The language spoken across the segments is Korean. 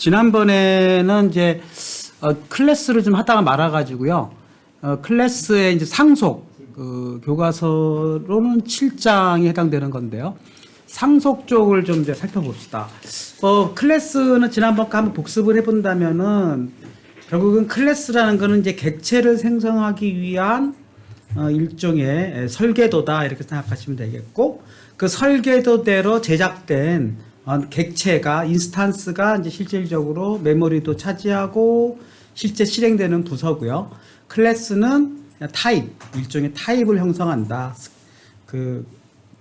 지난번에는 이제 클래스를 좀 하다가 말아가지고요. 클래스의 이제 상속 교과서로는 7장에 해당되는 건데요. 상속 쪽을 좀 이제 살펴봅시다. 클래스는 지난번 거 한번 복습을 해본다면은 결국은 클래스라는 거는 이제 객체를 생성하기 위한 일종의 설계도다 이렇게 생각하시면 되겠고, 그 설계도대로 제작된 객체가 인스탄스가 이제 실질적으로 메모리도 차지하고 실제 실행되는 부서고요. 클래스는 타입, 일종의 타입을 형성한다. 그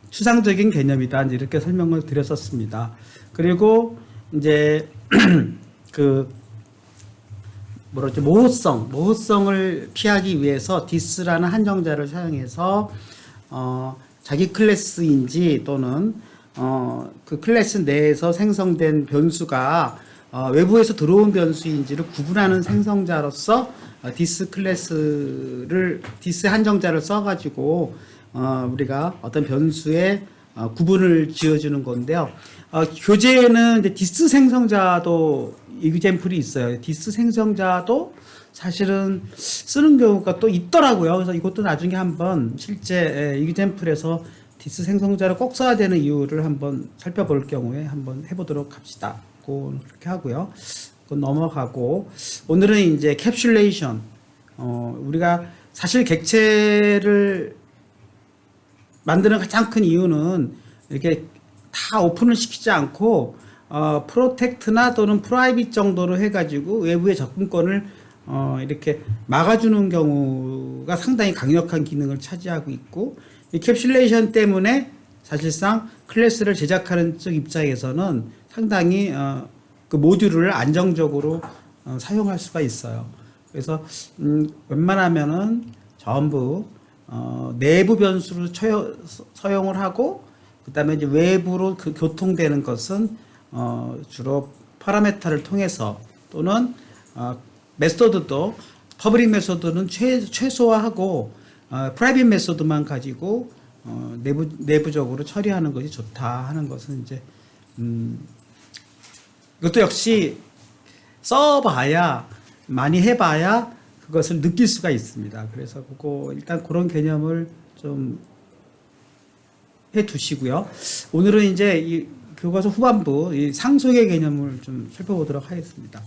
추상적인 개념이다. 이렇게 설명을 드렸었습니다. 그리고 이제 모호성을 피하기 위해서 this라는 한정자를 사용해서 자기 클래스인지 또는 그 클래스 내에서 생성된 변수가 외부에서 들어온 변수인지를 구분하는 생성자로서 디스 한정자를 써가지고 우리가 어떤 변수의 구분을 지어주는 건데요. 교재에는 이제 디스 생성자도 이그젬플이 있어요. 디스 생성자도 사실은 쓰는 경우가 또 있더라고요. 그래서 이것도 나중에 한번 실제 이그젬플에서 디스 생성자를 꼭 써야 되는 이유를 한번 살펴볼 경우에 한번 해보도록 합시다. 그렇게 하고요. 그건 넘어가고, 오늘은 이제 캡슐레이션. 우리가 사실 객체를 만드는 가장 큰 이유는 이렇게 다 오픈을 시키지 않고 프로텍트나 또는 프라이빗 정도로 해가지고 외부의 접근권을 이렇게 막아주는 경우가 상당히 강력한 기능을 차지하고 있고, 이 캡슐레이션 때문에 사실상 클래스를 제작하는 쪽 입장에서는 상당히 그 모듈을 안정적으로 사용할 수가 있어요. 그래서 웬만하면은 전부 내부 변수를 사용을 하고, 그다음에 이제 외부로 그 교통되는 것은 주로 파라메타를 통해서 또는 메소드도 퍼블릭 메소드는 최소화하고 프라이빗 메소드만 가지고 내부적으로 처리하는 것이 좋다 하는 것은 이제 이것도 역시 써봐야 많이 해봐야 그것을 느낄 수가 있습니다. 그래서 일단 그런 개념을 좀 해두시고요. 오늘은 이제 이 교과서 후반부 이 상속의 개념을 좀 살펴보도록 하겠습니다.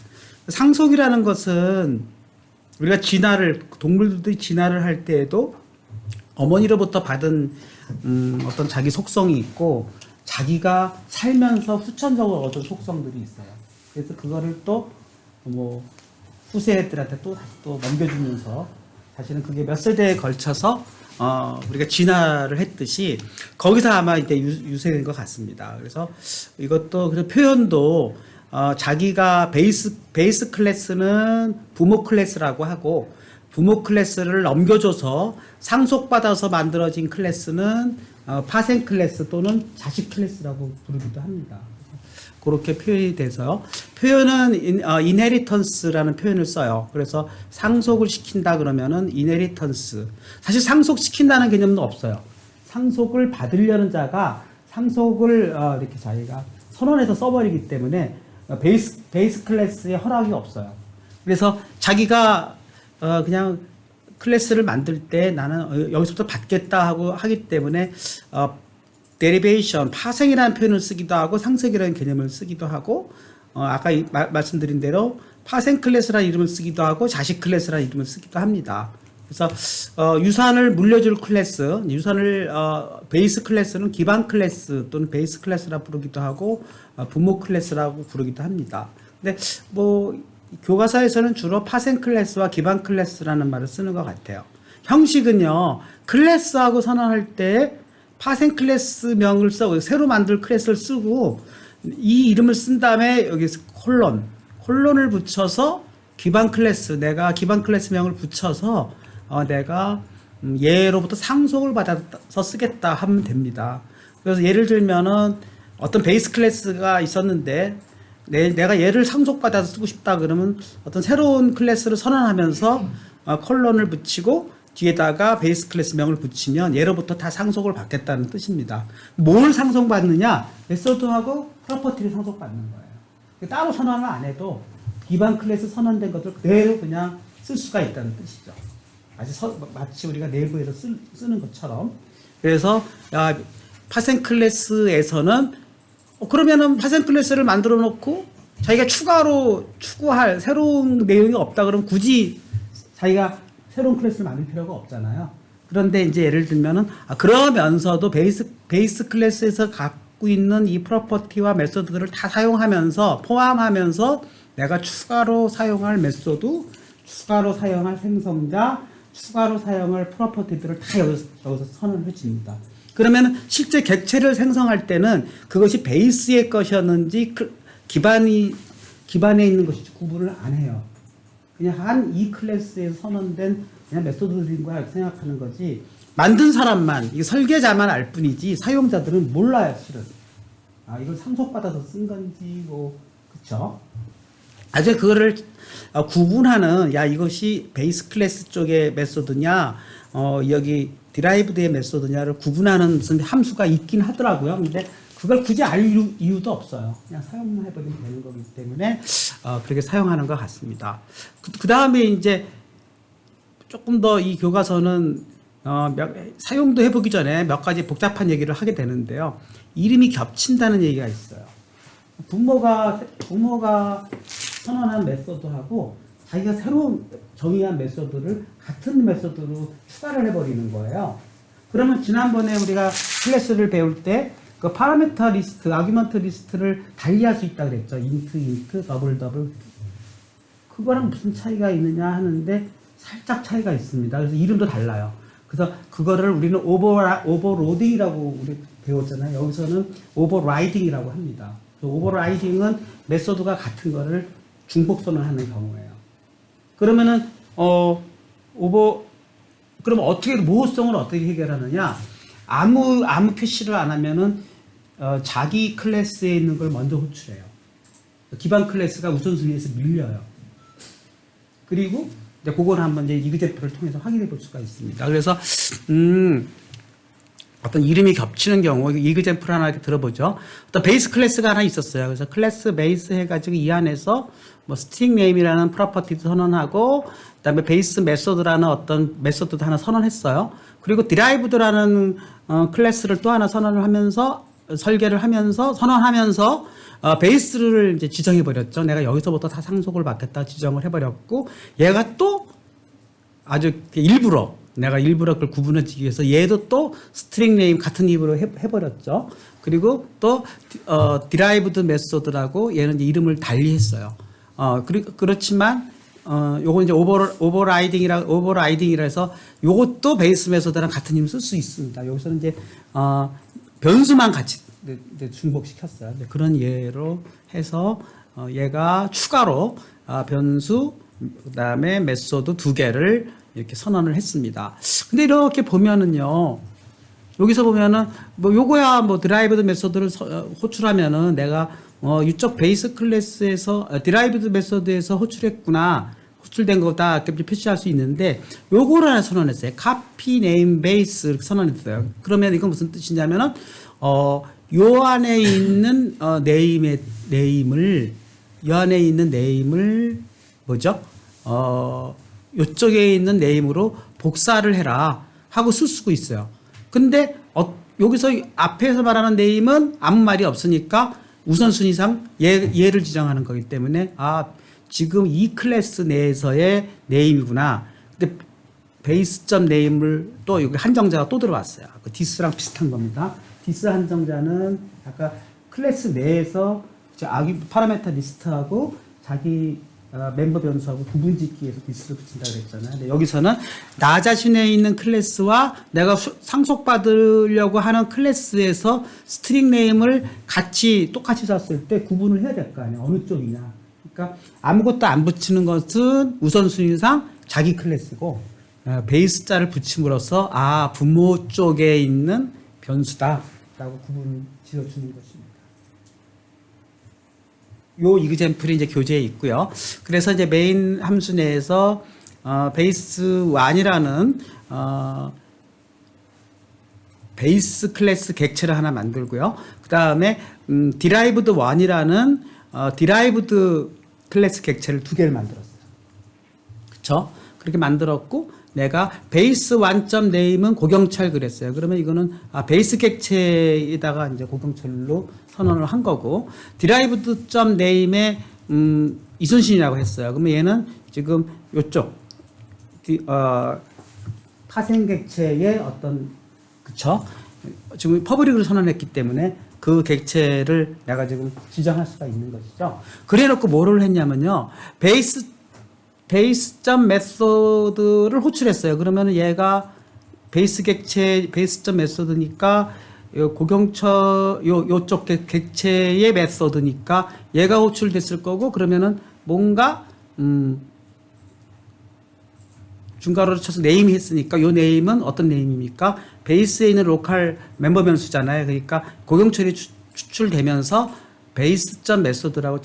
상속이라는 것은 우리가 동물들이 진화를 할 때에도 어머니로부터 받은 어떤 자기 속성이 있고, 자기가 살면서 후천적으로 얻은 속성들이 있어요. 그래서 그거를 또 후세들한테 또 넘겨주면서 사실은 그게 몇 세대에 걸쳐서 우리가 진화를 했듯이 거기서 아마 이제 유세된 것 같습니다. 그래서 이것도 그래서 표현도 자기가 베이스 클래스는 부모 클래스라고 하고, 부모 클래스를 넘겨줘서 상속받아서 만들어진 클래스는 파생 클래스 또는 자식 클래스라고 부르기도 합니다. 그렇게 표현이 돼서요. 표현은 인헤리턴스라는 표현을 써요. 그래서 상속을 시킨다 그러면은 인헤리턴스. 사실 상속시킨다는 개념도 없어요. 상속을 받으려는 자가 상속을 이렇게 자기가 선언해서 써버리기 때문에 베이스 클래스의 허락이 없어요. 그래서 자기가 그냥 클래스를 만들 때 나는 여기서부터 받겠다 하고 하기 때문에 데리베이션, 파생이라는 표현을 쓰기도 하고 상속이라는 개념을 쓰기도 하고, 아까 말씀드린 대로 파생 클래스라는 이름을 쓰기도 하고 자식 클래스라는 이름을 쓰기도 합니다. 그래서 유산을 물려줄 클래스, 베이스 클래스는 기반 클래스 또는 베이스 클래스라고 부르기도 하고 부모 클래스라고 부르기도 합니다. 근데 교과서에서는 주로 파생 클래스와 기반 클래스라는 말을 쓰는 것 같아요. 형식은요, 클래스하고 선언할 때 파생 클래스명을 쓰고 새로 만들 클래스를 쓰고 이 이름을 쓴 다음에 여기서 콜론을 붙여서 내가 기반 클래스명을 붙여서 내가 얘로부터 상속을 받아서 쓰겠다 하면 됩니다. 그래서 예를 들면은 어떤 베이스 클래스가 있었는데 내가 얘를 상속받아서 쓰고 싶다 그러면 어떤 새로운 클래스를 선언하면서 콜론을 붙이고 뒤에다가 베이스 클래스 명을 붙이면 얘로부터 다 상속을 받겠다는 뜻입니다. 뭘 상속받느냐? 메소드하고 프로퍼티를 상속받는 거예요. 따로 선언을 안 해도 기반 클래스 선언된 것들 그대로 그냥 쓸 수가 있다는 뜻이죠. 마치 우리가 내부에서 쓰는 것처럼. 그래서 파생 클래스에서는 그러면은 파생 클래스를 만들어 놓고 자기가 추가로 추구할 새로운 내용이 없다 그러면 굳이 자기가 새로운 클래스를 만들 필요가 없잖아요. 그런데 이제 예를 들면은 그러면서도 베이스 클래스에서 갖고 있는 이 프로퍼티와 메소드들을 다 사용하면서 포함하면서 내가 추가로 사용할 메소드, 추가로 사용할 생성자, 추가로 사용할 프로퍼티들을 다 여기서 선언해 줍니다. 그러면 실제 객체를 생성할 때는 그것이 베이스의 것이었는지 기반에 있는 것인지 구분을 안 해요. 그냥 이 클래스에 선언된 그냥 메소드들인 거야 이렇게 생각하는 거지. 만든 사람만, 이 설계자만 알 뿐이지 사용자들은 몰라요, 실은. 이걸 상속받아서 쓴 건지 그쵸? 아주 그거를 구분하는 이것이 베이스 클래스 쪽의 메소드냐 여기 디라이브드의 메소드냐를 구분하는 무슨 함수가 있긴 하더라고요. 근데 그걸 굳이 알 이유도 없어요. 그냥 사용만 해버리면 되는 거기 때문에 그렇게 사용하는 것 같습니다. 그 다음에 이제 조금 더 이 교과서는 사용도 해보기 전에 몇 가지 복잡한 얘기를 하게 되는데요. 이름이 겹친다는 얘기가 있어요. 부모가 선언한 메소드하고 자기가 새로 정의한 메소드를 같은 메소드로 추가를 해버리는 거예요. 그러면 지난번에 우리가 클래스를 배울 때 그 파라미터 리스트, 아규먼트 리스트를 달리할 수 있다고 그랬죠. 인트, 더블. 그거랑 무슨 차이가 있느냐 하는데 살짝 차이가 있습니다. 그래서 이름도 달라요. 그래서 그거를 우리는 오버로딩이라고 우리 배웠잖아요. 여기서는 오버라이딩이라고 합니다. 오버라이딩은 메소드가 같은 거를 중복 선언하는 경우예요. 그러면은 그럼 모호성을 어떻게 해결하느냐? 아무 표시를 안 하면은 자기 클래스에 있는 걸 먼저 호출해요. 기반 클래스가 우선순위에서 밀려요. 그리고 이제 그걸 한번 이제 이그제플을 통해서 확인해 볼 수가 있습니다. 그래서 어떤 이름이 겹치는 경우 이그제플 하나 이렇게 들어보죠. 어떤 베이스 클래스가 하나 있었어요. 그래서 클래스 베이스 해가지고 이 안에서 뭐 스트링 네임이라는 프로퍼티도 선언하고 그다음에 베이스 메소드라는 어떤 메소드도 하나 선언했어요. 그리고 디라이브드라는 클래스를 또 하나 설계를 하면서 선언하면서 베이스를 이제 지정해 버렸죠. 내가 여기서부터 다 상속을 받겠다 지정을 해버렸고 얘가 또 아주 내가 일부러 그걸 구분해주기 위해서 얘도 또 스트링 네임 같은 이름으로 해버렸죠. 그리고 또 디라이브드 메소드라고 얘는 이제 이름을 달리했어요. 그렇지만 요건 이제 오버라이딩이라 해서 요것도 베이스 메소드랑 같은 이름 쓸 수 있습니다. 여기서는 이제 변수만 같이 중복시켰어요. 그런 예로 해서 얘가 추가로 변수 그다음에 메소드 2개를 이렇게 선언을 했습니다. 근데 이렇게 보면은요. 여기서 보면은 요거야 드라이브드 메소드를 호출하면은 내가 이쪽 베이스 클래스에서 디라이브드 메소드에서 호출된 거다 이렇게 표시할 수 있는데 요거를 하나 선언했어요. copy name base 이렇게 선언했어요. 그러면 이건 무슨 뜻이냐면은 요 안에 있는 네임을 뭐죠? 요쪽에 있는 네임으로 복사를 해라 하고 쓸 수가 있어요. 근데 여기서 앞에서 말하는 네임은 아무 말이 없으니까 우선순위상 얘를 지정하는 거기 때문에 지금 이 클래스 내에서의 네임이구나. 근데 베이스점 네임을 또 여기 한정자가 또 들어왔어요. 그 디스랑 비슷한 겁니다. 디스 한정자는 아까 클래스 내에서 파라미터 리스트하고 자기 멤버 변수하고 구분짓기 위해서 디스를 붙인다고 그랬잖아요. 근데 여기서는 나 자신에 있는 클래스와 내가 상속받으려고 하는 클래스에서 스트링 네임을 똑같이 샀을 때 구분을 해야 될 거 아니야. 어느 쪽이냐. 그러니까 아무것도 안 붙이는 것은 우선순위상 자기 클래스고 베이스자를 붙임으로써 부모 쪽에 있는 변수다라고 구분 지어주는 것입니다. 요 이그젬플이 이제 교재에 있고요. 그래서 이제 메인 함수 내에서 베이스 1이라는 베이스 클래스 객체를 하나 만들고요. 그 다음에 derived 1이라는 디라이브드 클래스 객체를 두 개를 만들었어요. 그쵸? 그렇게 만들었고, 내가 베이스 완점 네임은 고경철 그랬어요. 그러면 이거는 베이스 객체에다가 이제 고경철로 선언을 한 거고, 디라이브드 점 네임에 이순신이라고 했어요. 그러면 얘는 지금 요쪽 파생 객체의 어떤, 그쵸? 지금 퍼블릭으로 선언했기 때문에 그 객체를 내가 지금 지정할 수가 있는 것이죠. 그래 놓고 뭐를 했냐면요. 베이스점 메소드를 호출했어요. 그러면 얘가 베이스 객체, 베이스점 메소드니까 요쪽 객체의 메소드니까 얘가 호출됐을 거고, 그러면은 뭔가, 중괄호를 쳐서 네임이 했으니까 요 네임은 어떤 네임입니까? 베이스에 있는 로컬 멤버 변수잖아요. 그러니까 고경철이 추출되면서 베이스점 메소드라고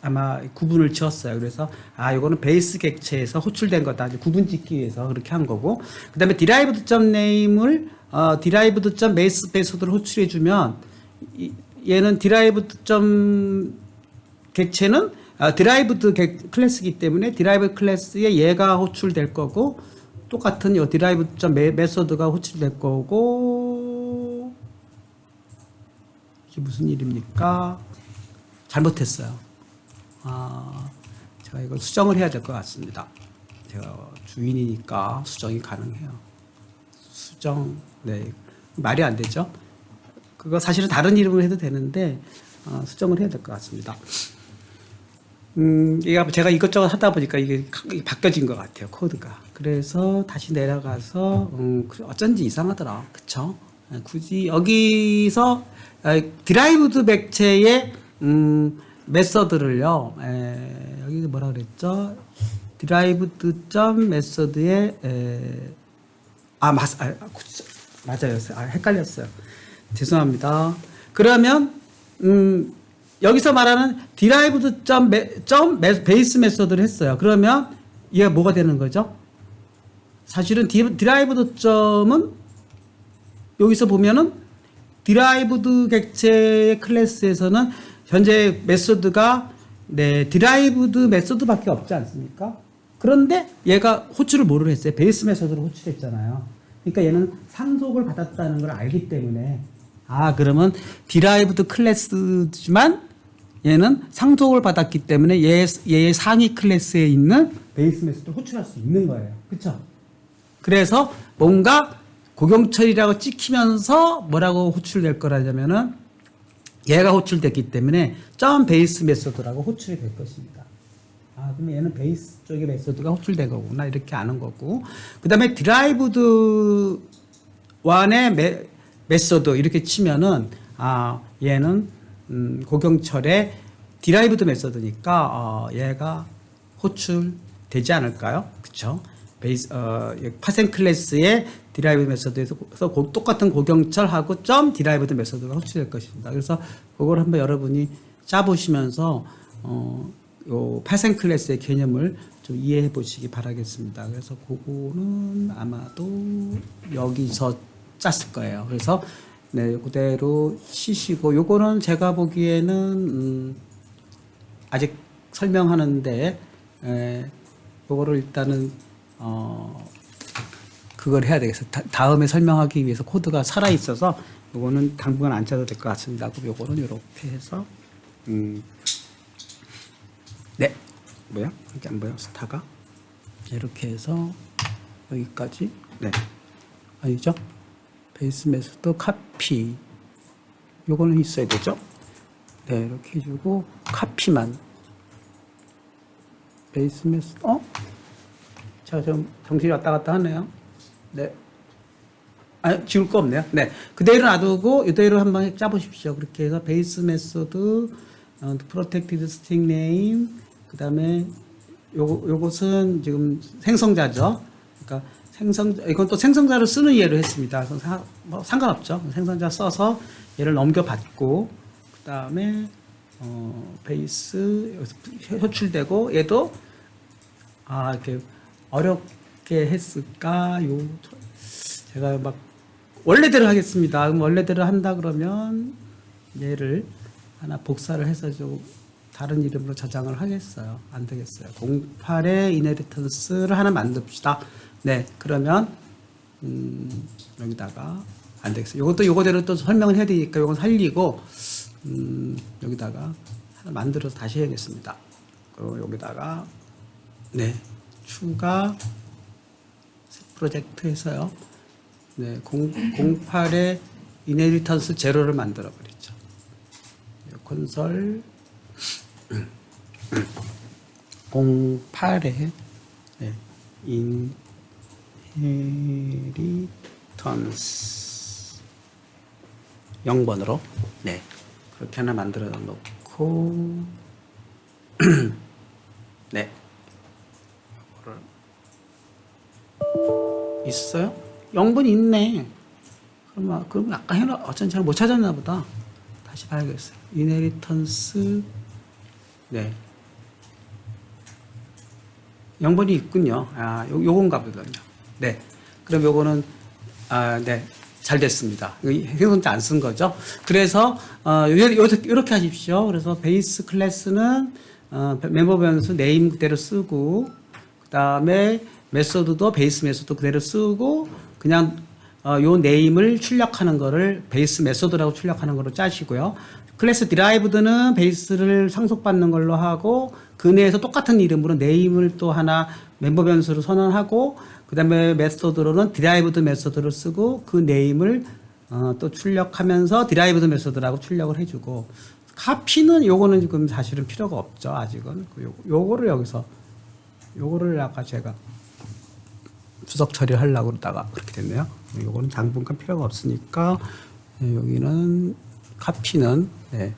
아마 구분을 지었어요. 그래서 이거는 베이스 객체에서 호출된 거다. 구분 짓기 위해서 그렇게 한 거고. 그다음에 디라이브드 점 네임을 디라이브드 점 베이스 메소드를 호출해 주면 얘는 디라이브드 점 객체는 디라이브드 클래스이기 때문에 디라이브 클래스에 얘가 호출될 거고, 똑같은 이 디라이브드 점 메소드가 호출될 거고. 이게 무슨 일입니까? 잘못했어요. 제가 이걸 수정을 해야 될 것 같습니다. 제가 주인이니까 수정이 가능해요. 수정, 네. 말이 안 되죠? 그거 사실은 다른 이름으로 해도 되는데, 수정을 해야 될 것 같습니다. 제가 이것저것 하다 보니까 이게 바뀌어진 것 같아요, 코드가. 그래서 다시 내려가서, 어쩐지 이상하더라. 그쵸? 굳이 여기서, 드라이브드 객체의, 메서드를요, 여기 뭐라 그랬죠? 드라이브드 점 메서드의, 맞아요. 헷갈렸어요. 죄송합니다. 그러면, 여기서 말하는 디라이브드 점 베이스 메서드를 했어요. 그러면 얘가 뭐가 되는 거죠? 사실은 디라이브드 점은 여기서 보면은 디라이브드 객체의 클래스에서는 현재 메소드가 디라이브드 메소드밖에 없지 않습니까? 그런데 얘가 호출을 뭐를 했어요? 베이스 메소드로 호출했잖아요. 그러니까 얘는 상속을 받았다는 걸 알기 때문에 그러면 디라이브드 클래스지만 얘는 상속을 받았기 때문에 얘의 상위 클래스에 있는 베이스 메소드를 호출할 수 있는 거예요. 그렇죠? 그래서 뭔가 고경철이라고 찍히면서 뭐라고 호출될 거라냐면은 얘가 호출됐기 때문에 점 베이스 메소드라고 호출이 될 것입니다. 그러면 얘는 베이스 쪽의 메소드가 호출된 거구나 이렇게 아는 거고, 그 다음에 드라이브드 원의 메소드 이렇게 치면은 얘는 고경철의 디라이브드 메소드니까 얘가 호출되지 않을까요? 그렇죠? 베이스 파생 클래스의 디라이브드 메소드에서 똑같은 고경철하고 점 디라이브드 메소드가 호출될 것입니다. 그래서 그걸 한번 여러분이 짜보시면서 요 파생 클래스의 개념을 좀 이해해 보시기 바라겠습니다. 그래서 그거는 아마도 여기서 짰을 거예요. 그래서 그대로 치시고, 요거는 제가 보기에는 아직 설명하는데 요거를 일단은 그걸 해야 되겠어요. 다음에 설명하기 위해서 코드가 살아 있어서 요거는 당분간 안 짜도 될 것 같습니다. 그럼 요거는 이렇게 해서 뭐야? 이게 안 보여? 스타가 이렇게 해서 여기까지 아니죠? 베이스 메소드 카피 요거는 있어야 되죠? 이렇게 해주고 카피만 베이스 메소드 제가 좀 정신이 왔다 갔다 하네요. 지울 거 없네요. 그대로 놔두고 이대로 한번 짜보십시오. 그렇게 해서 베이스 메소드 프로텍티드 스트링 네임, 그 다음에 요것은 지금 생성자죠. 그러니까 이건 또 생성자를 쓰는 예로 했습니다. 상관없죠. 생성자 써서 얘를 넘겨받고, 그 다음에 베이스 여기서 호출되고, 얘도 이렇게 어렵게 했을까요? 제가 막 원래대로 하겠습니다. 그럼 원래대로 한다 그러면 얘를 하나 복사를 해서 좀 다른 이름으로 저장을 하겠어요. 안 되겠어요. 08의 이네리턴스를 하나 만듭시다. 네, 그러면 여기다가 안 되겠어요. 이것도 요거대로 또 설명을 해야 되니까 요건 살리고 여기다가 하나 만들어서 다시 해야겠습니다. 그리고 여기다가 네, 추가 프로젝트에서요. 네, 08의 이네리턴스 제로를 만들어 버리죠. 콘솔 08의 네, 인헤리턴스 0번으로 네, 그렇게 하나 만들어 놓고 네, 있어요? 0번 있네. 그럼 아까 해놔 어쩐지 잘 못 찾았나 보다. 다시 봐야겠어요. 이네리턴스 네, 0번이 있군요. 아, 요건가 보군요. 네, 그럼 요거는 네, 잘 됐습니다. 이거 안 쓴 거죠. 그래서 이렇게 하십시오. 그래서 베이스 클래스는 멤버 변수 네임 그대로 쓰고 그 다음에 메소드도 베이스 메소드 그대로 쓰고 그냥 요 네임을 출력하는 거를 베이스 메소드라고 출력하는 거로 짜시고요. 클래스 디라이브드는 베이스를 상속받는 걸로 하고 그 내에서 똑같은 이름으로 네임을 또 하나 멤버 변수로 선언하고 그 다음에 메소드로는 디라이브드 메소드를 쓰고 그 네임을 또 출력하면서 디라이브드 메소드라고 출력을 해주고 카피는 요거는 지금 사실은 필요가 없죠. 아직은 요거를 여기서 요거를 아까 제가 수석 처리하려고 그러다가 그렇게 됐네요. 요거는 당분간 필요가 없으니까 네, 여기는 카피는 네,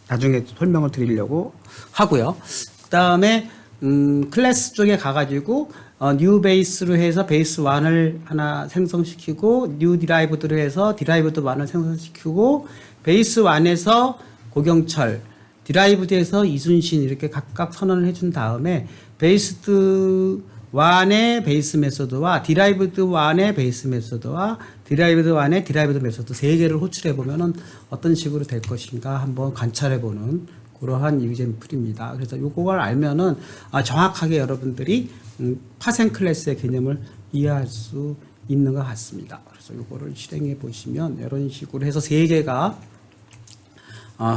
나중에 설명을 드리려고 하고요. 그 다음에 클래스 쪽에 가가지고 뉴 베이스로 해서 베이스 1을 하나 생성시키고 뉴 디라이브드로 해서 디라이브드 1을 생성시키고 베이스 1에서 고경철 디라이브드에서 이순신 이렇게 각각 선언을 해준 다음에 베이스드 1의 베이스 메소드와 디라이브드 1의 베이스 메소드와 디라이브드 1의 디라이브드 메소드 세 개를 호출해 보면은 어떤 식으로 될 것인가 한번 관찰해 보는 그러한 이그젠플입니다. 그래서 요걸 알면은 정확하게 여러분들이 파생 클래스의 개념을 이해할 수 있는 것 같습니다. 그래서 요거를 실행해 보시면 이런 식으로 해서 세 개가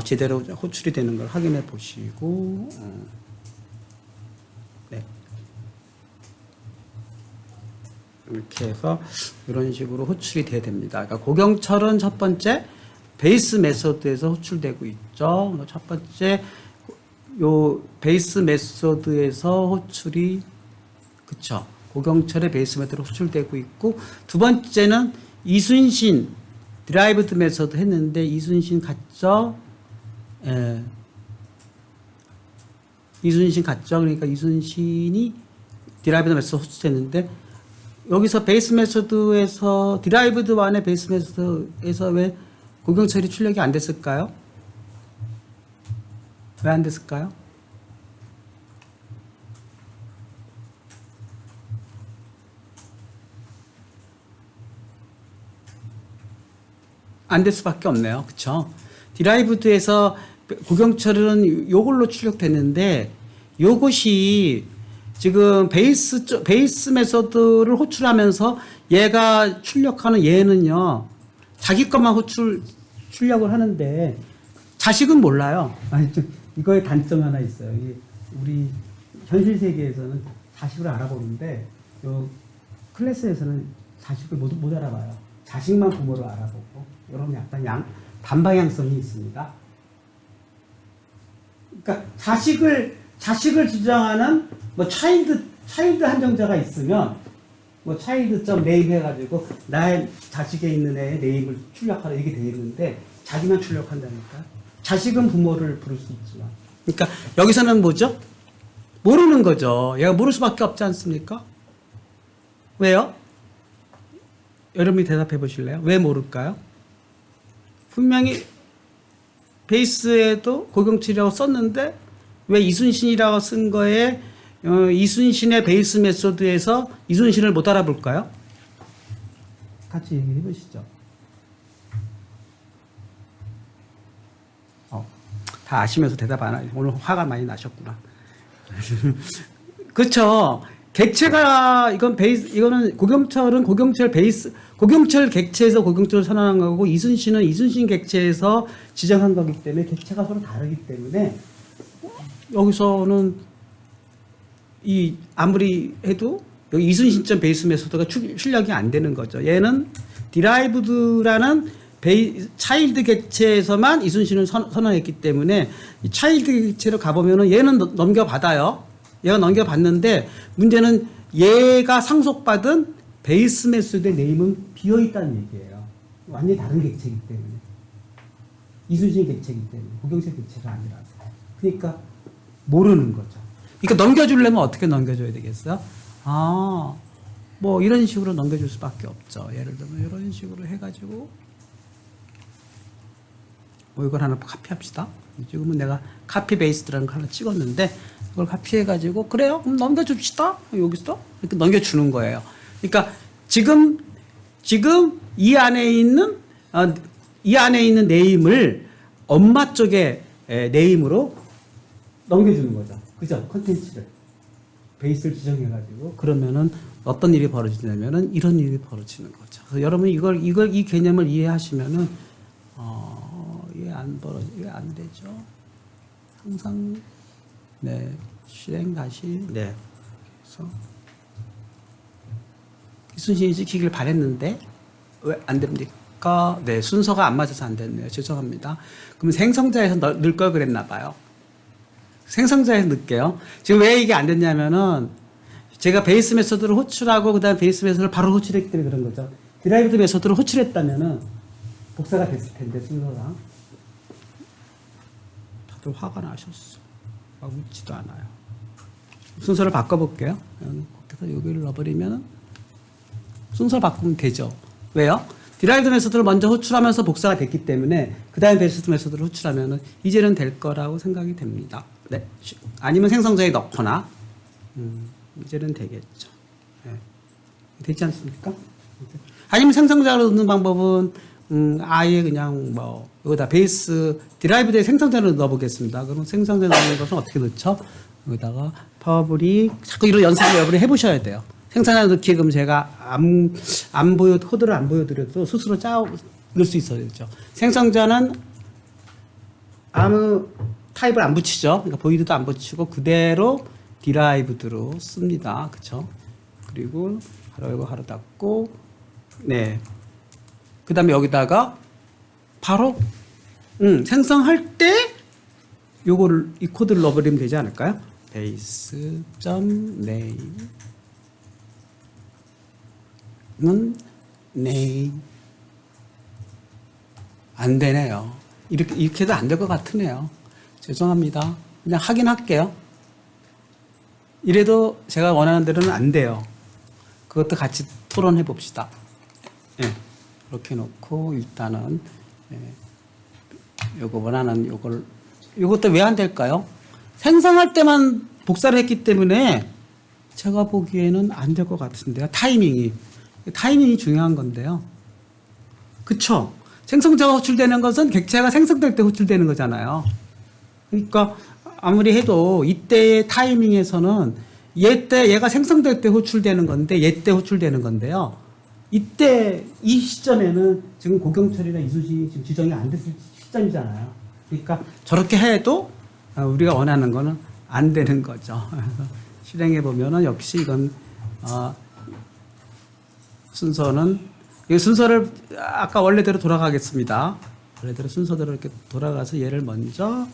제대로 호출이 되는 걸 확인해 보시고 네. 이렇게 해서 이런 식으로 호출이 돼야 됩니다. 그러니까 고경철은 첫 번째 베이스 메소드에서 호출되고 있죠. 첫 번째 요 베이스 메소드에서 호출이 그쵸. 고경철의 베이스 메소드로 호출되고 있고 두 번째는 이순신 드라이브드 메소드 했는데 이순신 갔죠. 예. 이순신 갔죠. 그러니까 이순신이 디라이브드 메소드 호출했는데 여기서 베이스 메소드에서 디라이브드 1의 베이스 메소드에서 왜 고경철이 출력이 안 됐을까요? 왜 안 됐을까요? 안 될 수밖에 없네요. 그쵸? 디라이브드에서 고경철은 요걸로 출력됐는데 요것이 지금 베이스 메소드를 호출하면서 얘가 출력하는 얘는요, 자기 것만 출력을 하는데 자식은 몰라요. 아니, 이거의 단점 하나 있어요. 우리 현실 세계에서는 자식을 알아보는데 요 클래스에서는 자식을 못 알아봐요. 자식만 부모를 알아보고 이런 약간 반방향성이 있습니다. 그러니까 자식을 주장하는 뭐 차일드 한정자가 있으면 뭐 차일드.name 해가지고 나의 자식에 있는 애의 네임을 출력하라 이게 되어 있는데 자기만 출력한다니까. 자식은 부모를 부를 수 있지만. 그러니까 여기서는 뭐죠? 모르는 거죠. 얘가 모를 수밖에 없지 않습니까? 왜요? 여러분이 대답해 보실래요? 왜 모를까요? 분명히 베이스에도 고경철이라고 썼는데 왜 이순신이라고 쓴 거에 이순신의 베이스 메소드에서 이순신을 못 알아볼까요? 같이 얘기해 보시죠. 다 아시면서 대답 안 하고 오늘 화가 많이 나셨구나. 그렇죠. 객체가 이건 베이스 이거는 고경철은 고경철 베이스 고경철 객체에서 고경철을 선언한 거고 이순신은 이순신 객체에서 지정한 거기 때문에 객체가 서로 다르기 때문에 여기서는 이 아무리 해도 여기 이순신점 베이스 메소드가 출력이 안 되는 거죠. 얘는 디라이브드라는 차일드 객체에서만 이순신을 선언했기 때문에 이 차일드 객체로 가보면은 얘는 넘겨받아요. 얘가 넘겨받는데 문제는 얘가 상속받은 베이스 메소드의 네임은 비어있다는 얘기예요. 완전히 다른 객체이기 때문에. 이순신 객체이기 때문에. 고경철 객체가 아니라서. 그러니까 모르는 거죠. 그러니까 넘겨주려면 어떻게 넘겨줘야 되겠어요? 뭐 이런 식으로 넘겨줄 수밖에 없죠. 예를 들면 이런 식으로 해가지고 이걸 하나 카피합시다. 지금은 내가 카피 베이스드라는 거 하나 찍었는데 이걸 카피해가지고 그래요? 그럼 넘겨줍시다. 여기서 이렇게 넘겨주는 거예요. 그러니까 지금 이 안에 있는 네임을 엄마 쪽의 네임으로 넘겨주는 거죠. 그죠? 컨텐츠를 베이스를 지정해가지고 그러면은 어떤 일이 벌어지냐면은 이런 일이 벌어지는 거죠. 그래서 여러분 이 개념을 이해하시면은 이해 안 되죠. 항상 네 실행 다시 네 그래서 이순신이 지키길 바랬는데 왜 안 됩니까? 네 순서가 안 맞아서 안 됐네요. 죄송합니다. 그럼 생성자에서 넣을 걸 그랬나 봐요. 생성자에서 넣을게요. 지금 왜 이게 안 됐냐면은 제가 베이스 메소드를 호출하고 그다음에 베이스 메소드를 바로 호출했기 때문에 그런 거죠. 디라이브드 메소드를 호출했다면은 복사가 됐을 텐데 순서가 다들 화가 나셨어. 막 웃지도 않아요. 순서를 바꿔볼게요. 그래서 여기를 넣어버리면 순서 바꾸면 되죠. 왜요? 디라이브드 메소드를 먼저 호출하면서 복사가 됐기 때문에 그 다음에 베이스 메소드를 호출하면 이제는 될 거라고 생각이 됩니다. 네. 아니면 생성자에 넣거나 이제는 되겠죠. 네. 되지 않습니까? 아니면 생성자로 넣는 방법은 아예 그냥 뭐 여기다 베이스 디라이브드에 생성자를 넣어보겠습니다. 그럼 생성자 넣는 것은 어떻게 넣죠? 여기다가 퍼블릭 자꾸 이런 연습을 여러분이 해보셔야 돼요. 생성자 넣기 그럼 제가 코드를 안 보여드려도 스스로 넣을 수 있어야죠. 생성자는 아무 타입을 안 붙이죠. 그러니까 보이드도 안 붙이고 그대로 디라이브드로 씁니다. 그렇죠? 그리고 하루 열고 하루 닫고 네. 그 다음에 여기다가 바로 생성할 때 요거를 이 코드를 넣어버리면 되지 않을까요? base.name name 안 되네요. 이렇게 해도 안 될 것 같으네요. 죄송합니다. 그냥 하긴 할게요. 이래도 제가 원하는 대로는 안 돼요. 그것도 같이 토론해 봅시다. 예. 이렇게 놓고 일단은 요거 원하는 요것도 왜 안 될까요? 생성할 때만 복사를 했기 때문에 제가 보기에는 안 될 것 같은데요. 타이밍이 중요한 건데요. 그쵸? 생성자가 호출되는 것은 객체가 생성될 때 호출되는 거잖아요. 그러니까 아무리 해도 이때의 타이밍에서는 얘가 생성될 때 호출되는 건데 얘 때 호출되는 건데요. 이때 이 시점에는 지금 고경철이나 이순신이 지금 지정이 안 됐을 시점이잖아요. 그러니까 저렇게 해도 우리가 원하는 거는 안 되는 거죠. 실행해 보면은 역시 이건 순서를 아까 원래대로 돌아가겠습니다. 원래대로 순서대로 이렇게 돌아가서 얘를 먼저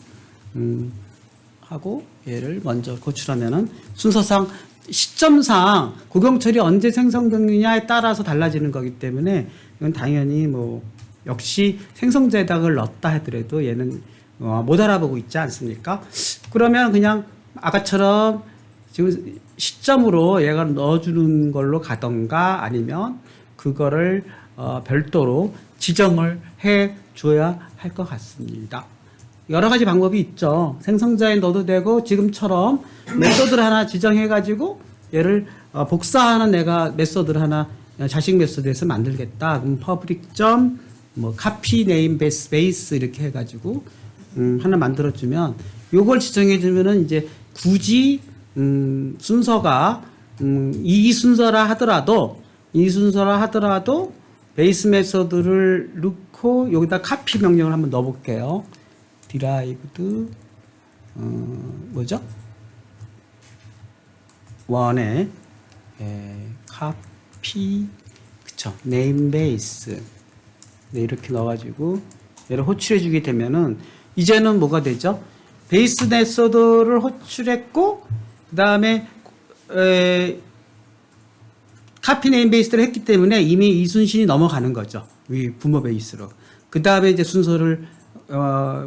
하고 얘를 먼저 고출하면은 순서상 시점상 고경철이 언제 생성되느냐에 따라서 달라지는 거기 때문에 이건 당연히 뭐 역시 생성자에다가 넣었다 하더라도 얘는 못 알아보고 있지 않습니까? 그러면 그냥 아까처럼 지금 시점으로 얘가 넣어주는 걸로 가던가 아니면 그거를 별도로 지정을 해 줘야 할 것 같습니다. 여러 가지 방법이 있죠. 생성자에 넣어도 되고 지금처럼 메소드를 하나 지정해가지고 얘를 복사하는 내가 메소드를 하나 자식 메소드에서 만들겠다. 그럼 public 점 copy name base 이렇게 해가지고 하나 만들어주면 요걸 지정해주면은 이제 굳이 순서가 이 순서라 하더라도 베이스 메소드를 넣고 여기다 카피 명령을 한번 넣어볼게요. derived 뭐죠? 원에 카피 그쵸 네임베이스 네, 이렇게 넣어가지고 얘를 호출해주게 되면은 이제는 뭐가 되죠? 베이스 메소드를 호출했고 그 다음에 카피 네임베이스를 했기 때문에 이미 이순신이 넘어가는 거죠. 위 부모 베이스로. 그 다음에 이제 순서를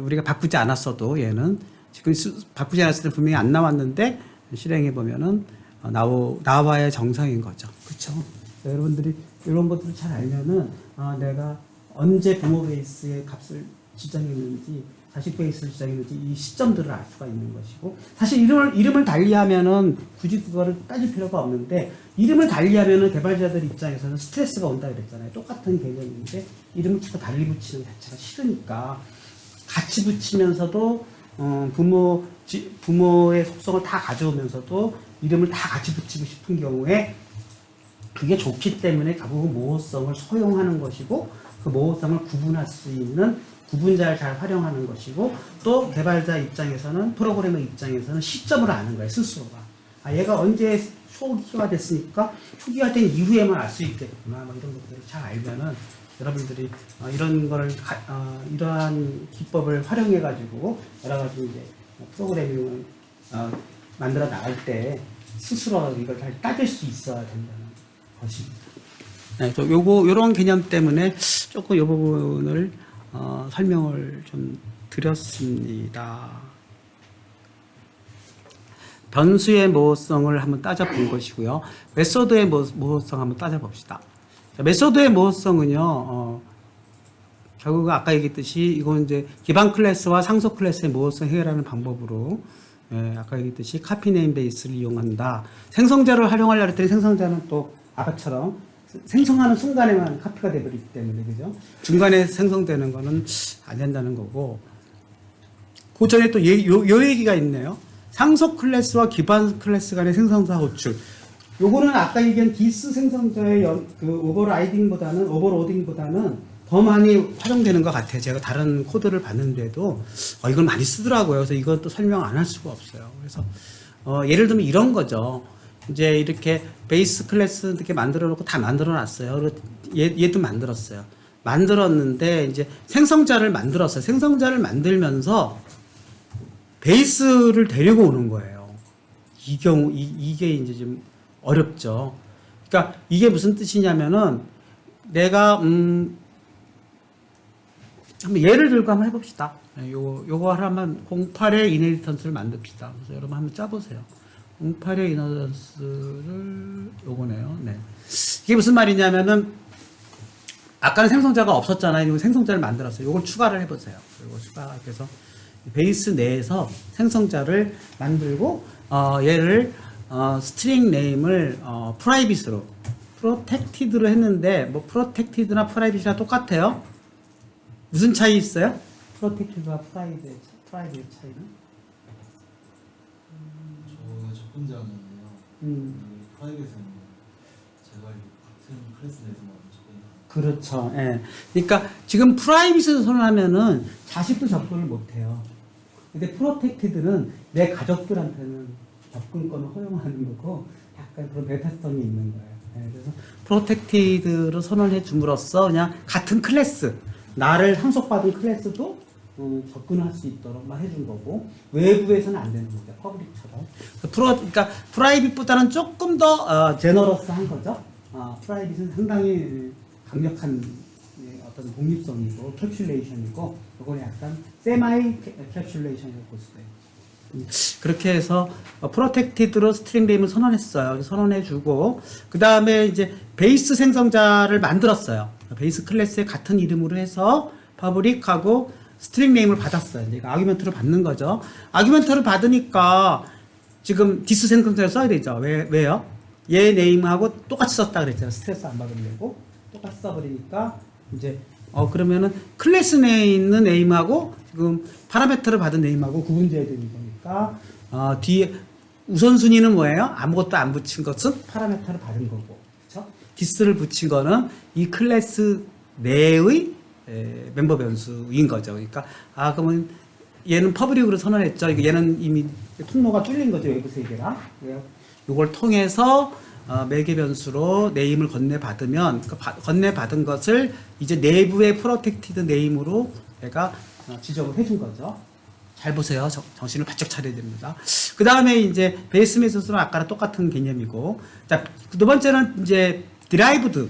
우리가 바꾸지 않았어도 얘는 지금 바꾸지 않았을 때 분명히 안 나왔는데 실행해 보면은 나와야 정상인 거죠. 그렇죠? 여러분들이 이런 것들을 잘 알면은 내가 언제 부모 베이스의 값을 지정했는지 자식 베이스를 지정했는지 이 시점들을 알 수가 있는 것이고 사실 이름을 달리하면은 굳이 그거를 따질 필요가 없는데 이름을 달리하면은 개발자들 입장에서는 스트레스가 온다 그랬잖아요. 똑같은 개념인데 이름을 자꾸 달리 붙이는 자체가 싫으니까 같이 붙이면서도 부모의 속성을 다 가져오면서도 이름을 다 같이 붙이고 싶은 경우에 그게 좋기 때문에 결국은 모호성을 소용하는 것이고 그 모호성을 구분할 수 있는 구분자를 잘 활용하는 것이고 또 개발자 입장에서는 프로그래머 입장에서는 시점을 아는 거예요. 스스로가. 얘가 언제 초기화됐으니까 초기화된 이후에만 알 수 있겠구나. 뭐 이런 것들을 잘 알면은 여러분들이 이런 거를 이러한 기법을 활용해 가지고 여러 가지 이제 프로그래밍을 만들어 나갈 때 스스로 이걸 잘 따질 수 있어야 된다는 것입니다. 네, 요런 개념 때문에 조금 이 부분을 설명을 좀 드렸습니다. 변수의 모호성을 한번 따져본 것이고요. 메소드의 모호성 한번 따져봅시다. 메소드의 모호성은요, 결국 아까 얘기했듯이 이건 이제 기반 클래스와 상속 클래스의 모호성 해결하는 방법으로 아까 얘기했듯이 카피 네임 베이스를 이용한다. 생성자를 활용하려고 했더니 생성자는 또 아까처럼 생성하는 순간에만 카피가 되버리기 때문에 그죠? 중간에 생성되는 거는 안 된다는 거고 그 전에 또 요 얘기가 있네요. 상속 클래스와 기반 클래스 간의 생성자 호출. 요거는 아까 얘기한 디스 생성자의 오버로딩보다는 더 많이 활용되는 것 같아요. 제가 다른 코드를 봤는데도 이걸 많이 쓰더라고요. 그래서 이것도 설명 안 할 수가 없어요. 그래서 예를 들면 이런 거죠. 이제 이렇게 베이스 클래스 이렇게 만들어 놓고 다 만들어 놨어요. 얘도 만들었어요. 만들었는데 이제 생성자를 만들었어요. 생성자를 만들면서 베이스를 데리고 오는 거예요. 이게 이제 좀 어렵죠. 그러니까 이게 무슨 뜻이냐면은 내가 한번 예를 들고 한번 해봅시다. 요거 하나만 08의 이네리턴스를 만듭시다. 그래서 여러분 한번 짜보세요. 08의 이네리턴스를 요거네요. 네. 이게 무슨 말이냐면은 아까는 생성자가 없었잖아요. 이거 생성자를 만들었어요. 요걸 추가를 해보세요. 요거 추가해서 베이스 내에서 생성자를 만들고 얘를 스트링 네임을 프라이빗으로 프로텍티드로 했는데 뭐 프로텍티드나 프라이빗이랑 똑같아요. 무슨 차이 있어요? 프로텍티드와 프라이빗 차이는? 저희가 첫 번째 하잖아요. 프라이빗은 제가 같은 클래스 내에서만 그렇죠. 예. 그러니까 지금 프라이빗을 선언하면은 자식도 접근을 못해요. 근데 프로텍티드는 내 가족들한테는 접근권을 허용하는 거고 약간 그런 배타성이 있는 거예요. 예. 그래서 프로텍티드로 선언해 줌으로써 그냥 같은 클래스 나를 상속받은 클래스도 접근할 수 있도록만 해준 거고 외부에서는 안 되는 거죠. 퍼블릭처럼. 그러니까 프라이빗보다는 조금 더 제너러스한 거죠. 프라이빗은 상당히 강력한 어떤 독립성이고 캡슐레이션이고 이건 약간 세마이 캡슐레이션이라고 볼 수가 있어요. 그렇게 해서 프로텍티드로 스트링 네임을 선언했어요. 선언해주고 그 다음에 이제 베이스 생성자를 만들었어요. 베이스 클래스에 같은 이름으로 해서 퍼블릭하고 스트링 네임을 받았어요. 이제 아규멘트를 받는 거죠. 아규멘트를 받으니까 지금 디스 생성자를 써야 되죠. 왜요? 얘 네임하고 똑같이 썼다 그랬잖아요. 스트레스 안 받으려고. 똑같이 써버리니까 이제 그러면은 클래스 내에 있는 네임하고 지금 파라미터를 받은 네임하고 구분돼야 되는 거니까 뒤에 우선순위는 뭐예요? 아무것도 안 붙인 것은 파라미터를 받은 거고, 그렇죠? 디스를 붙인 거는 이 클래스 내의 멤버 변수인 거죠. 그러니까 그러면 얘는 퍼블릭으로 선언했죠. 얘는 이미 통로가 뚫린 거죠. 외부 세계랑. 이걸 통해서 매개 변수로 네임을 건네받으면 건네받은 것을 이제 내부의 프로텍티드 네임으로 내가 지정을 해준 거죠. 잘 보세요. 정신을 바짝 차려야 됩니다. 그 다음에 이제 베이스 메소드는 아까랑 똑같은 개념이고, 자, 두 번째는 이제 디라이브드